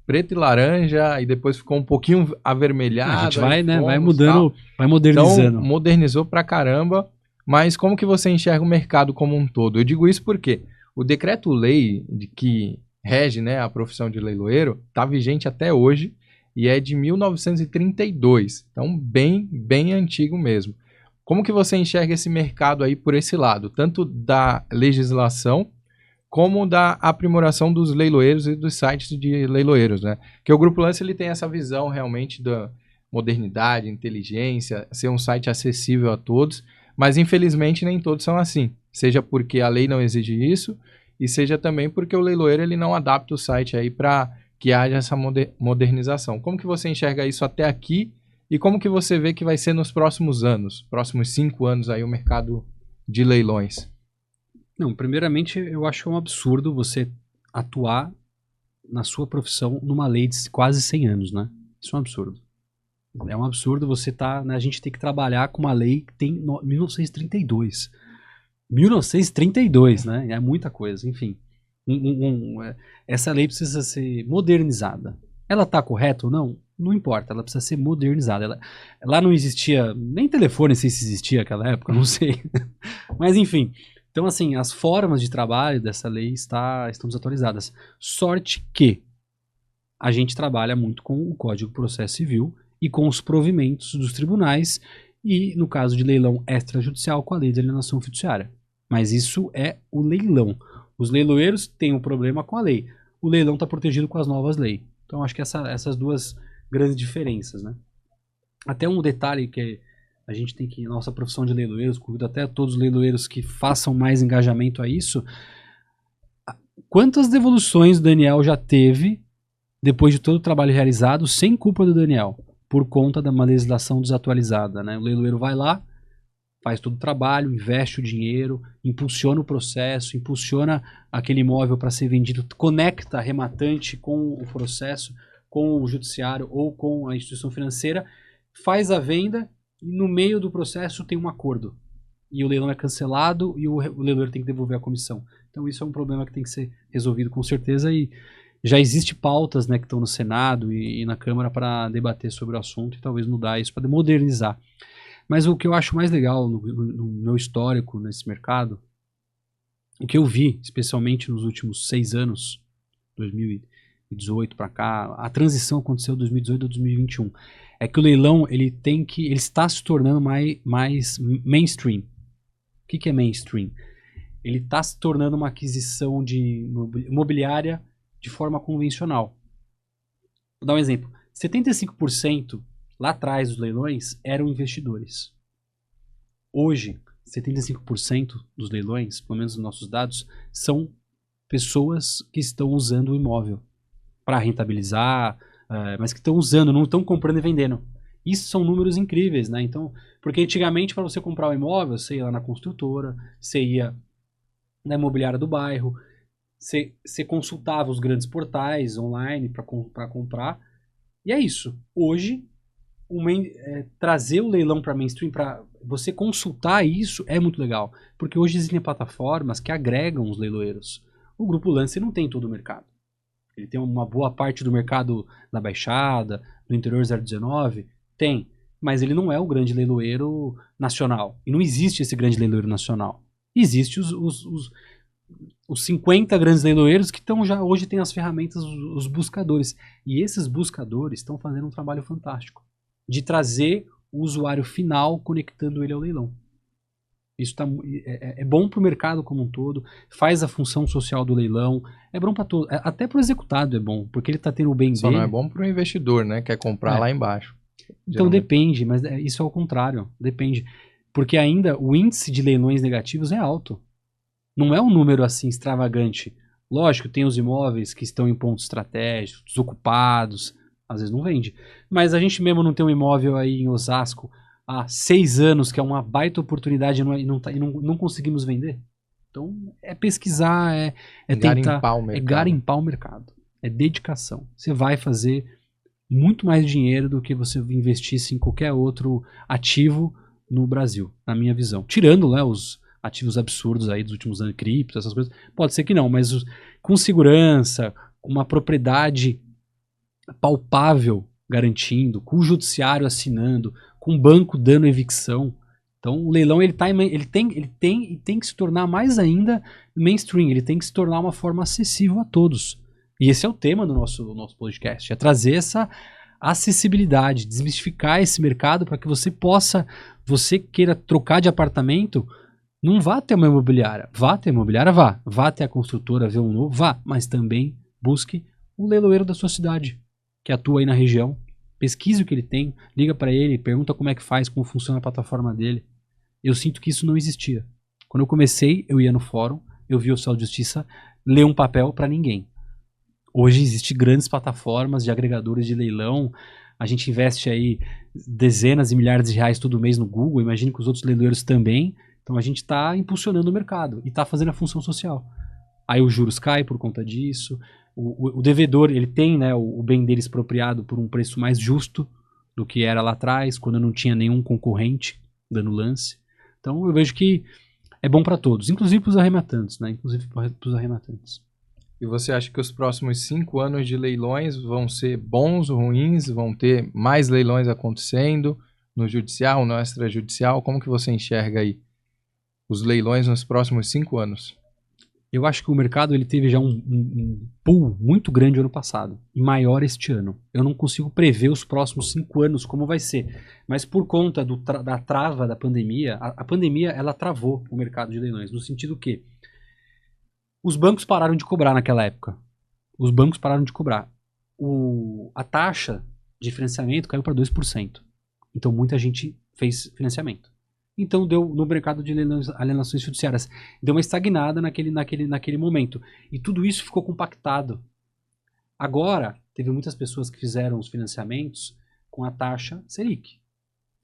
preto e laranja, e depois ficou um pouquinho avermelhado. A gente vai mudando, vai modernizando. Então, modernizou pra caramba, mas como que você enxerga o mercado como um todo? Eu digo isso porque o decreto-lei que rege, né, a profissão de leiloeiro está vigente até hoje e é de 1932, então bem antigo mesmo. Como que você enxerga esse mercado aí por esse lado, tanto da legislação como da aprimoração dos leiloeiros e dos sites de leiloeiros, né? Porque o Grupo Lance ele tem essa visão realmente da modernidade, inteligência, ser um site acessível a todos, mas infelizmente nem todos são assim, seja porque a lei não exige isso, e seja também porque o leiloeiro ele não adapta o site aí para que haja essa modernização. Como que você enxerga isso até aqui e como que você vê que vai ser nos próximos anos, próximos 5 anos aí o mercado de leilões? Não, primeiramente eu acho um absurdo você atuar na sua profissão numa lei de quase 100 anos, né? Isso é um absurdo. É um absurdo você né, a gente ter que trabalhar com uma lei que tem 1932. 1932, né? É muita coisa, enfim. Essa lei precisa ser modernizada. Ela está correta ou não? Não importa, ela precisa ser modernizada. Lá não existia, nem telefone, não sei se existia naquela época, não sei. Mas enfim, então assim, as formas de trabalho dessa lei estão desatualizadas. Sorte que a gente trabalha muito com o Código de Processo Civil e com os provimentos dos tribunais e, no caso de leilão extrajudicial, com a lei de alienação fiduciária. Mas isso é o leilão. Os leiloeiros têm um problema com a lei. O leilão está protegido com as novas leis. Então, acho que essas duas grandes diferenças, né? Até um detalhe que a gente tem que, nossa profissão de leiloeiros, convido até todos os leiloeiros que façam mais engajamento a isso. Quantas devoluções o Daniel já teve depois de todo o trabalho realizado sem culpa do Daniel? Por conta de uma legislação desatualizada, né? O leiloeiro vai lá, faz todo o trabalho, investe o dinheiro, impulsiona o processo, impulsiona aquele imóvel para ser vendido, conecta a rematante com o processo, com o judiciário ou com a instituição financeira, faz a venda e no meio do processo tem um acordo. E o leilão é cancelado e o leiloeiro tem que devolver a comissão. Então isso é um problema que tem que ser resolvido com certeza e Já existe pautas, né, que estão no Senado e na Câmara para debater sobre o assunto e talvez mudar isso, para modernizar. Mas o que eu acho mais legal no meu histórico nesse mercado, o que eu vi, especialmente nos últimos 6 anos, 2018 para cá, a transição aconteceu de 2018 a 2021, é que o leilão ele está se tornando mais mainstream. O que é mainstream? Ele está se tornando uma aquisição de imobiliária de forma convencional. Vou dar um exemplo. 75% lá atrás dos leilões eram investidores. Hoje, 75% dos leilões, pelo menos nos nossos dados, são pessoas que estão usando o imóvel para rentabilizar, mas que estão usando, não estão comprando e vendendo. Isso são números incríveis, né? Então, porque antigamente, para você comprar um imóvel, você ia lá na construtora, você ia na imobiliária do bairro, você consultava os grandes portais online para comprar, e é isso. Hoje, trazer o leilão para mainstream, para você consultar isso, é muito legal, porque hoje existem plataformas que agregam os leiloeiros. O Grupo Lance não tem todo o mercado. Ele tem uma boa parte do mercado na Baixada, no interior 019, tem, mas ele não é o grande leiloeiro nacional. E não existe esse grande leiloeiro nacional. Existe os 50 grandes leiloeiros que já hoje têm as ferramentas, os buscadores. E esses buscadores estão fazendo um trabalho fantástico de trazer o usuário final conectando ele ao leilão. Isso é bom para o mercado como um todo, faz a função social do leilão, é bom para todo, até para o executado é bom, porque ele está tendo o bem Só dele. não é bom para o investidor, né? Quer comprar lá embaixo. Então Geralmente. depende, mas isso é o contrário, depende. Porque ainda o índice de leilões negativos é alto. Não é um número assim extravagante. Lógico, tem os imóveis que estão em pontos estratégicos, desocupados, às vezes não vende. Mas a gente mesmo não tem um imóvel aí em Osasco há 6 anos, que é uma baita oportunidade e não conseguimos vender. Então, é pesquisar, é tentar... Garimpar o mercado. É garimpar o mercado. É dedicação. Você vai fazer muito mais dinheiro do que você investisse em qualquer outro ativo no Brasil, na minha visão. Tirando, né, os ativos absurdos aí dos últimos anos, cripto, essas coisas. Pode ser que não, mas com segurança, com uma propriedade palpável garantindo, com o judiciário assinando, com o banco dando evicção. Então o leilão ele tem que se tornar mais ainda mainstream, ele tem que se tornar uma forma acessível a todos. E esse é o tema do nosso podcast, é trazer essa acessibilidade, desmistificar esse mercado para que você queira trocar de apartamento, não vá até uma imobiliária, vá até a imobiliária, vá até a construtora ver um novo, vá, mas também busque o leiloeiro da sua cidade, que atua aí na região, pesquise o que ele tem, liga para ele, pergunta como é que faz, como funciona a plataforma dele. Eu sinto que isso não existia. Quando eu comecei, eu ia no fórum, eu via o oficial de justiça ler um papel para ninguém. Hoje existem grandes plataformas de agregadores de leilão, a gente investe aí dezenas e milhares de reais todo mês no Google, imagine que os outros leiloeiros também, então a gente está impulsionando o mercado e está fazendo a função social. Aí os juros caem por conta disso, o devedor ele tem, né, o bem dele expropriado por um preço mais justo do que era lá atrás, quando não tinha nenhum concorrente dando lance. Então eu vejo que é bom para todos, inclusive para os arrematantes, né? Inclusive para os arrematantes. E você acha que os próximos 5 anos de leilões vão ser bons ou ruins? Vão ter mais leilões acontecendo no judicial, no extrajudicial? Como que você enxerga aí os leilões nos próximos 5 anos? Eu acho que o mercado ele teve já um pool muito grande ano passado e maior este ano. Eu não consigo prever os próximos 5 anos como vai ser, mas por conta da trava da pandemia, a pandemia ela travou o mercado de leilões, no sentido que os bancos pararam de cobrar naquela época. Os bancos pararam de cobrar. A taxa de financiamento caiu para 2%. Então muita gente fez financiamento. Então deu no mercado de alienações fiduciárias, deu uma estagnada naquele momento. E tudo isso ficou compactado. Agora, teve muitas pessoas que fizeram os financiamentos com a taxa Selic.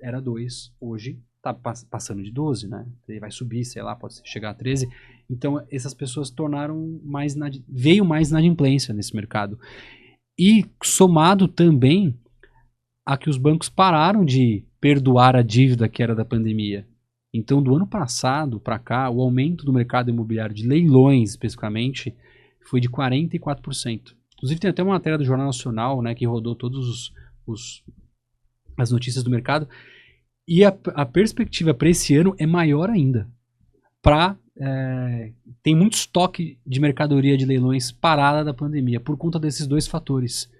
Era 2, hoje está passando de 12, né? Ele vai subir, sei lá, pode chegar a 13. Então essas pessoas veio mais inadimplência nesse mercado. E somado também a que os bancos pararam de perdoar a dívida que era da pandemia. Então, do ano passado para cá, o aumento do mercado imobiliário de leilões, especificamente, foi de 44%. Inclusive tem até uma matéria do Jornal Nacional, né, que rodou todos as notícias do mercado. E a perspectiva para esse ano é maior ainda. Tem muito estoque de mercadoria de leilões parada da pandemia, por conta desses dois fatores.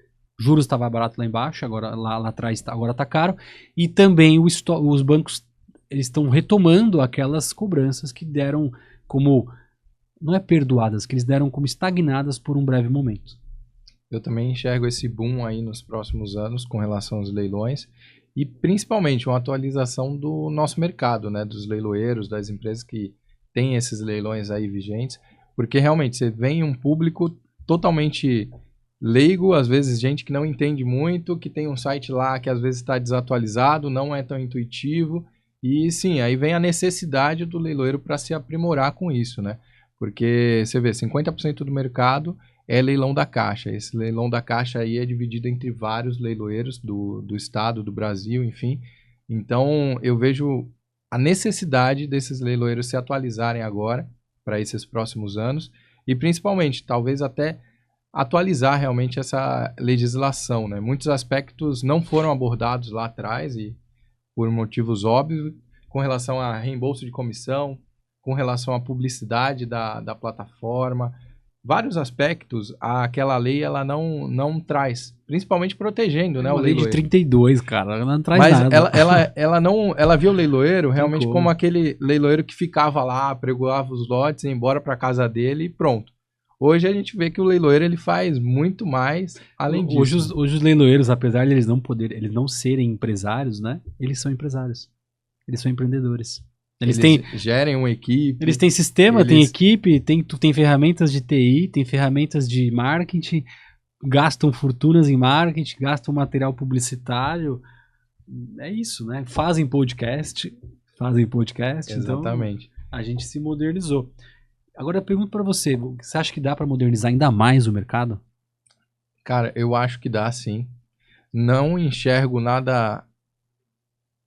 Juros estava barato lá embaixo, agora lá atrás agora está caro. E também os bancos eles estão retomando aquelas cobranças que deram como... Não é perdoadas, que eles deram como estagnadas por um breve momento. Eu também enxergo esse boom aí nos próximos anos com relação aos leilões e principalmente uma atualização do nosso mercado, né, dos leiloeiros, das empresas que têm esses leilões aí vigentes, porque realmente você vem um público totalmente leigo, às vezes gente que não entende muito, que tem um site lá que às vezes está desatualizado, não é tão intuitivo, e sim, aí vem a necessidade do leiloeiro para se aprimorar com isso, né? Porque você vê, 50% do mercado é leilão da Caixa. Esse leilão da Caixa aí é dividido entre vários leiloeiros do estado, do Brasil, enfim. Então, eu vejo a necessidade desses leiloeiros se atualizarem agora para esses próximos anos e, principalmente, talvez até atualizar realmente essa legislação, né? Muitos aspectos não foram abordados lá atrás e por motivos óbvios, com relação a reembolso de comissão, com relação à publicidade da plataforma, vários aspectos, aquela lei ela não traz, principalmente protegendo, né, o lei de leiloeiro. 32, cara, ela não traz Mas nada. ela viu o leiloeiro realmente como aquele leiloeiro que ficava lá, pregoava os lotes, ia embora para casa dele e pronto. Hoje a gente vê que o leiloeiro ele faz muito mais além disso. Hoje os leiloeiros, apesar de eles não serem empresários, né, eles são empresários. Eles são empreendedores. Eles gerem uma equipe. Eles têm sistema, têm equipe, tem ferramentas de TI, tem ferramentas de marketing, gastam fortunas em marketing, gastam material publicitário. É isso, né? Fazem podcast. Exatamente. Então a gente se modernizou. Agora eu pergunto pra você acha que dá pra modernizar ainda mais o mercado? Cara, eu acho que dá sim. Não enxergo nada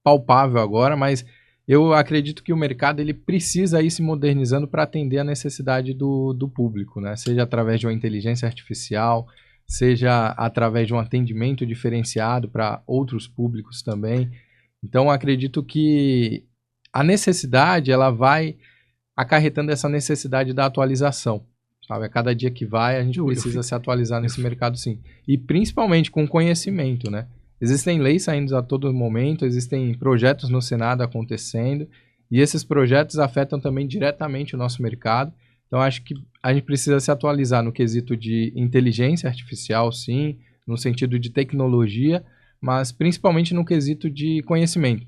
palpável agora, mas eu acredito que o mercado ele precisa ir se modernizando para atender a necessidade do público, né? Seja através de uma inteligência artificial, seja através de um atendimento diferenciado para outros públicos também. Então, acredito que a necessidade ela vai acarretando essa necessidade da atualização. Sabe? A cada dia que vai, a gente precisa se atualizar nesse mercado, sim. E principalmente com conhecimento, né? Existem leis saindo a todo momento, existem projetos no Senado acontecendo, e esses projetos afetam também diretamente o nosso mercado. Então, acho que a gente precisa se atualizar no quesito de inteligência artificial, sim, no sentido de tecnologia, mas principalmente no quesito de conhecimento.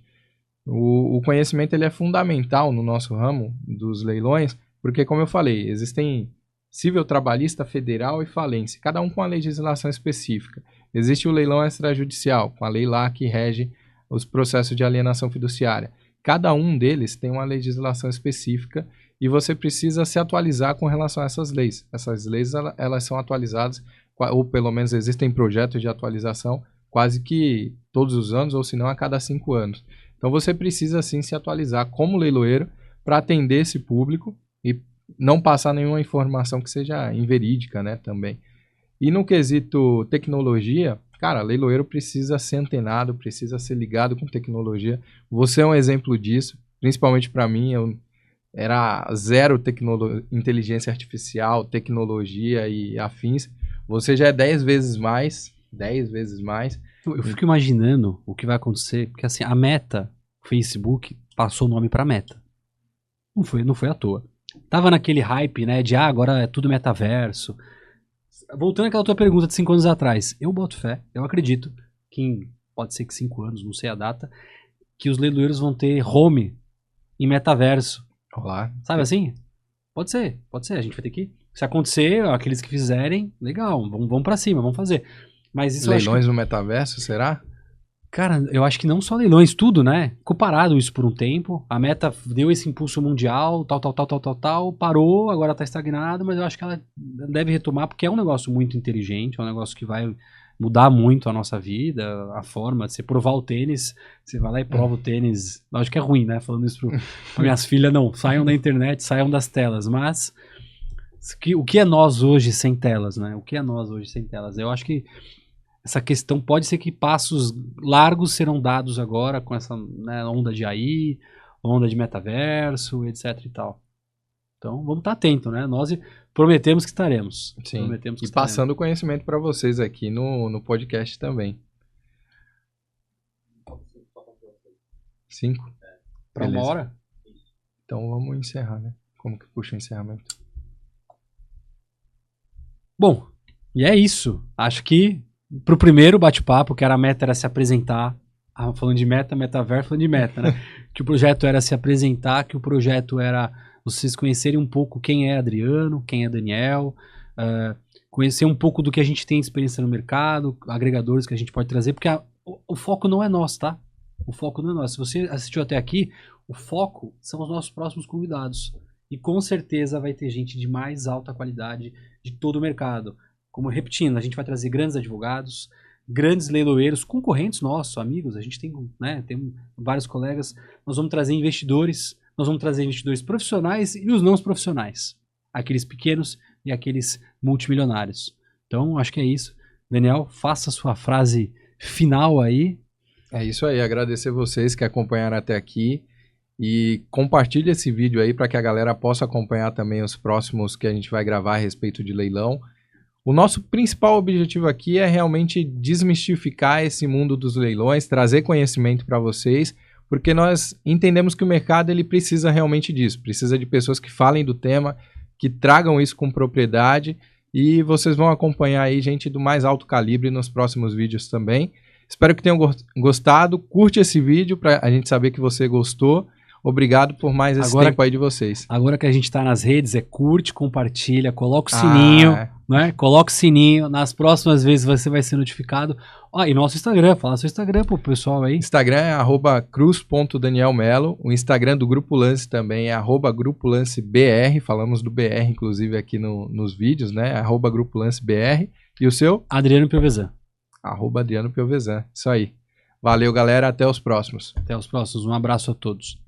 O conhecimento ele é fundamental no nosso ramo dos leilões, porque, como eu falei, existem civil trabalhista, federal e falência, cada um com a legislação específica. Existe o leilão extrajudicial, com a lei lá que rege os processos de alienação fiduciária. Cada um deles tem uma legislação específica e você precisa se atualizar com relação a essas leis. Essas leis elas são atualizadas, ou pelo menos existem projetos de atualização quase que todos os anos, ou se não a cada 5 anos. Então você precisa sim se atualizar como leiloeiro para atender esse público e não passar nenhuma informação que seja inverídica, né, também. E no quesito tecnologia, cara, leiloeiro precisa ser antenado, precisa ser ligado com tecnologia. Você é um exemplo disso, principalmente para mim, eu era zero inteligência artificial, tecnologia e afins. Você já é 10 vezes mais. Eu fico imaginando o que vai acontecer, porque assim, a Meta, o Facebook, passou o nome para Meta. Não foi à toa. Tava naquele hype, né, de agora é tudo metaverso. Voltando àquela tua pergunta de 5 anos atrás, eu boto fé, eu acredito que pode ser que 5 anos, não sei a data, que os leiloeiros vão ter home em metaverso. Olá. Sabe assim? Pode ser, a gente vai ter que... Se acontecer, aqueles que fizerem, legal, vamos pra cima, vamos fazer. Mas isso leilões no metaverso, será? Cara, eu acho que não só leilões, tudo, né? Ficou parado isso por um tempo. A Meta deu esse impulso mundial, tal, parou, agora tá estagnado, mas eu acho que ela deve retomar, porque é um negócio muito inteligente, é um negócio que vai mudar muito a nossa vida, a forma de você provar o tênis, você vai lá e prova o tênis. Acho que é ruim, né? Falando isso para minhas filhas, não, saiam da internet, saiam das telas, mas O que é nós hoje sem telas, né? O que é nós hoje sem telas? Eu acho que essa questão pode ser que passos largos serão dados agora com essa, né, onda de AI, onda de metaverso, etc e tal. Então, vamos estar atentos, né? Nós prometemos que estaremos. Sim. Prometemos que E passando conhecimento para vocês aqui no podcast também. 5? Para uma hora? Então vamos encerrar, né? Como que puxa o encerramento? Bom, e é isso. Acho que pro primeiro bate-papo, que a meta era se apresentar, falando de meta, metaverso, falando de meta, né? Que o projeto era se apresentar, que o projeto era vocês conhecerem um pouco quem é Adriano, quem é Daniel, conhecer um pouco do que a gente tem de experiência no mercado, agregadores que a gente pode trazer, porque o foco não é nosso, tá? O foco não é nosso. Se você assistiu até aqui, o foco são os nossos próximos convidados. E com certeza vai ter gente de mais alta qualidade de todo o mercado. Como repetindo, a gente vai trazer grandes advogados, grandes leiloeiros, concorrentes nossos, amigos. A gente tem, né, tem vários colegas. Nós vamos trazer investidores, nós vamos trazer investidores profissionais e os não profissionais. Aqueles pequenos e aqueles multimilionários. Então, acho que é isso. Daniel, faça a sua frase final aí. É isso aí, agradecer vocês que acompanharam até aqui e compartilhe esse vídeo aí para que a galera possa acompanhar também os próximos que a gente vai gravar a respeito de leilão. O nosso principal objetivo aqui é realmente desmistificar esse mundo dos leilões, trazer conhecimento para vocês, porque nós entendemos que o mercado ele precisa realmente disso, precisa de pessoas que falem do tema, que tragam isso com propriedade, e vocês vão acompanhar aí gente do mais alto calibre nos próximos vídeos também. Espero que tenham gostado. Curte esse vídeo para a gente saber que você gostou. Obrigado por mais esse tempo aí de vocês. Agora que a gente está nas redes, curte, compartilha, coloca o sininho, né? Coloca o sininho. Nas próximas vezes você vai ser notificado. E nosso Instagram, fala seu Instagram pro pessoal aí. Instagram é @cruz.danielmelo. O Instagram do Grupo Lance também é @grupolancebr. Falamos do BR, inclusive, aqui nos vídeos, né? @grupolancebr. E o seu? Adriano Piovesan. @Adriano Piovesan. Isso aí. Valeu, galera. Até os próximos. Até os próximos. Um abraço a todos.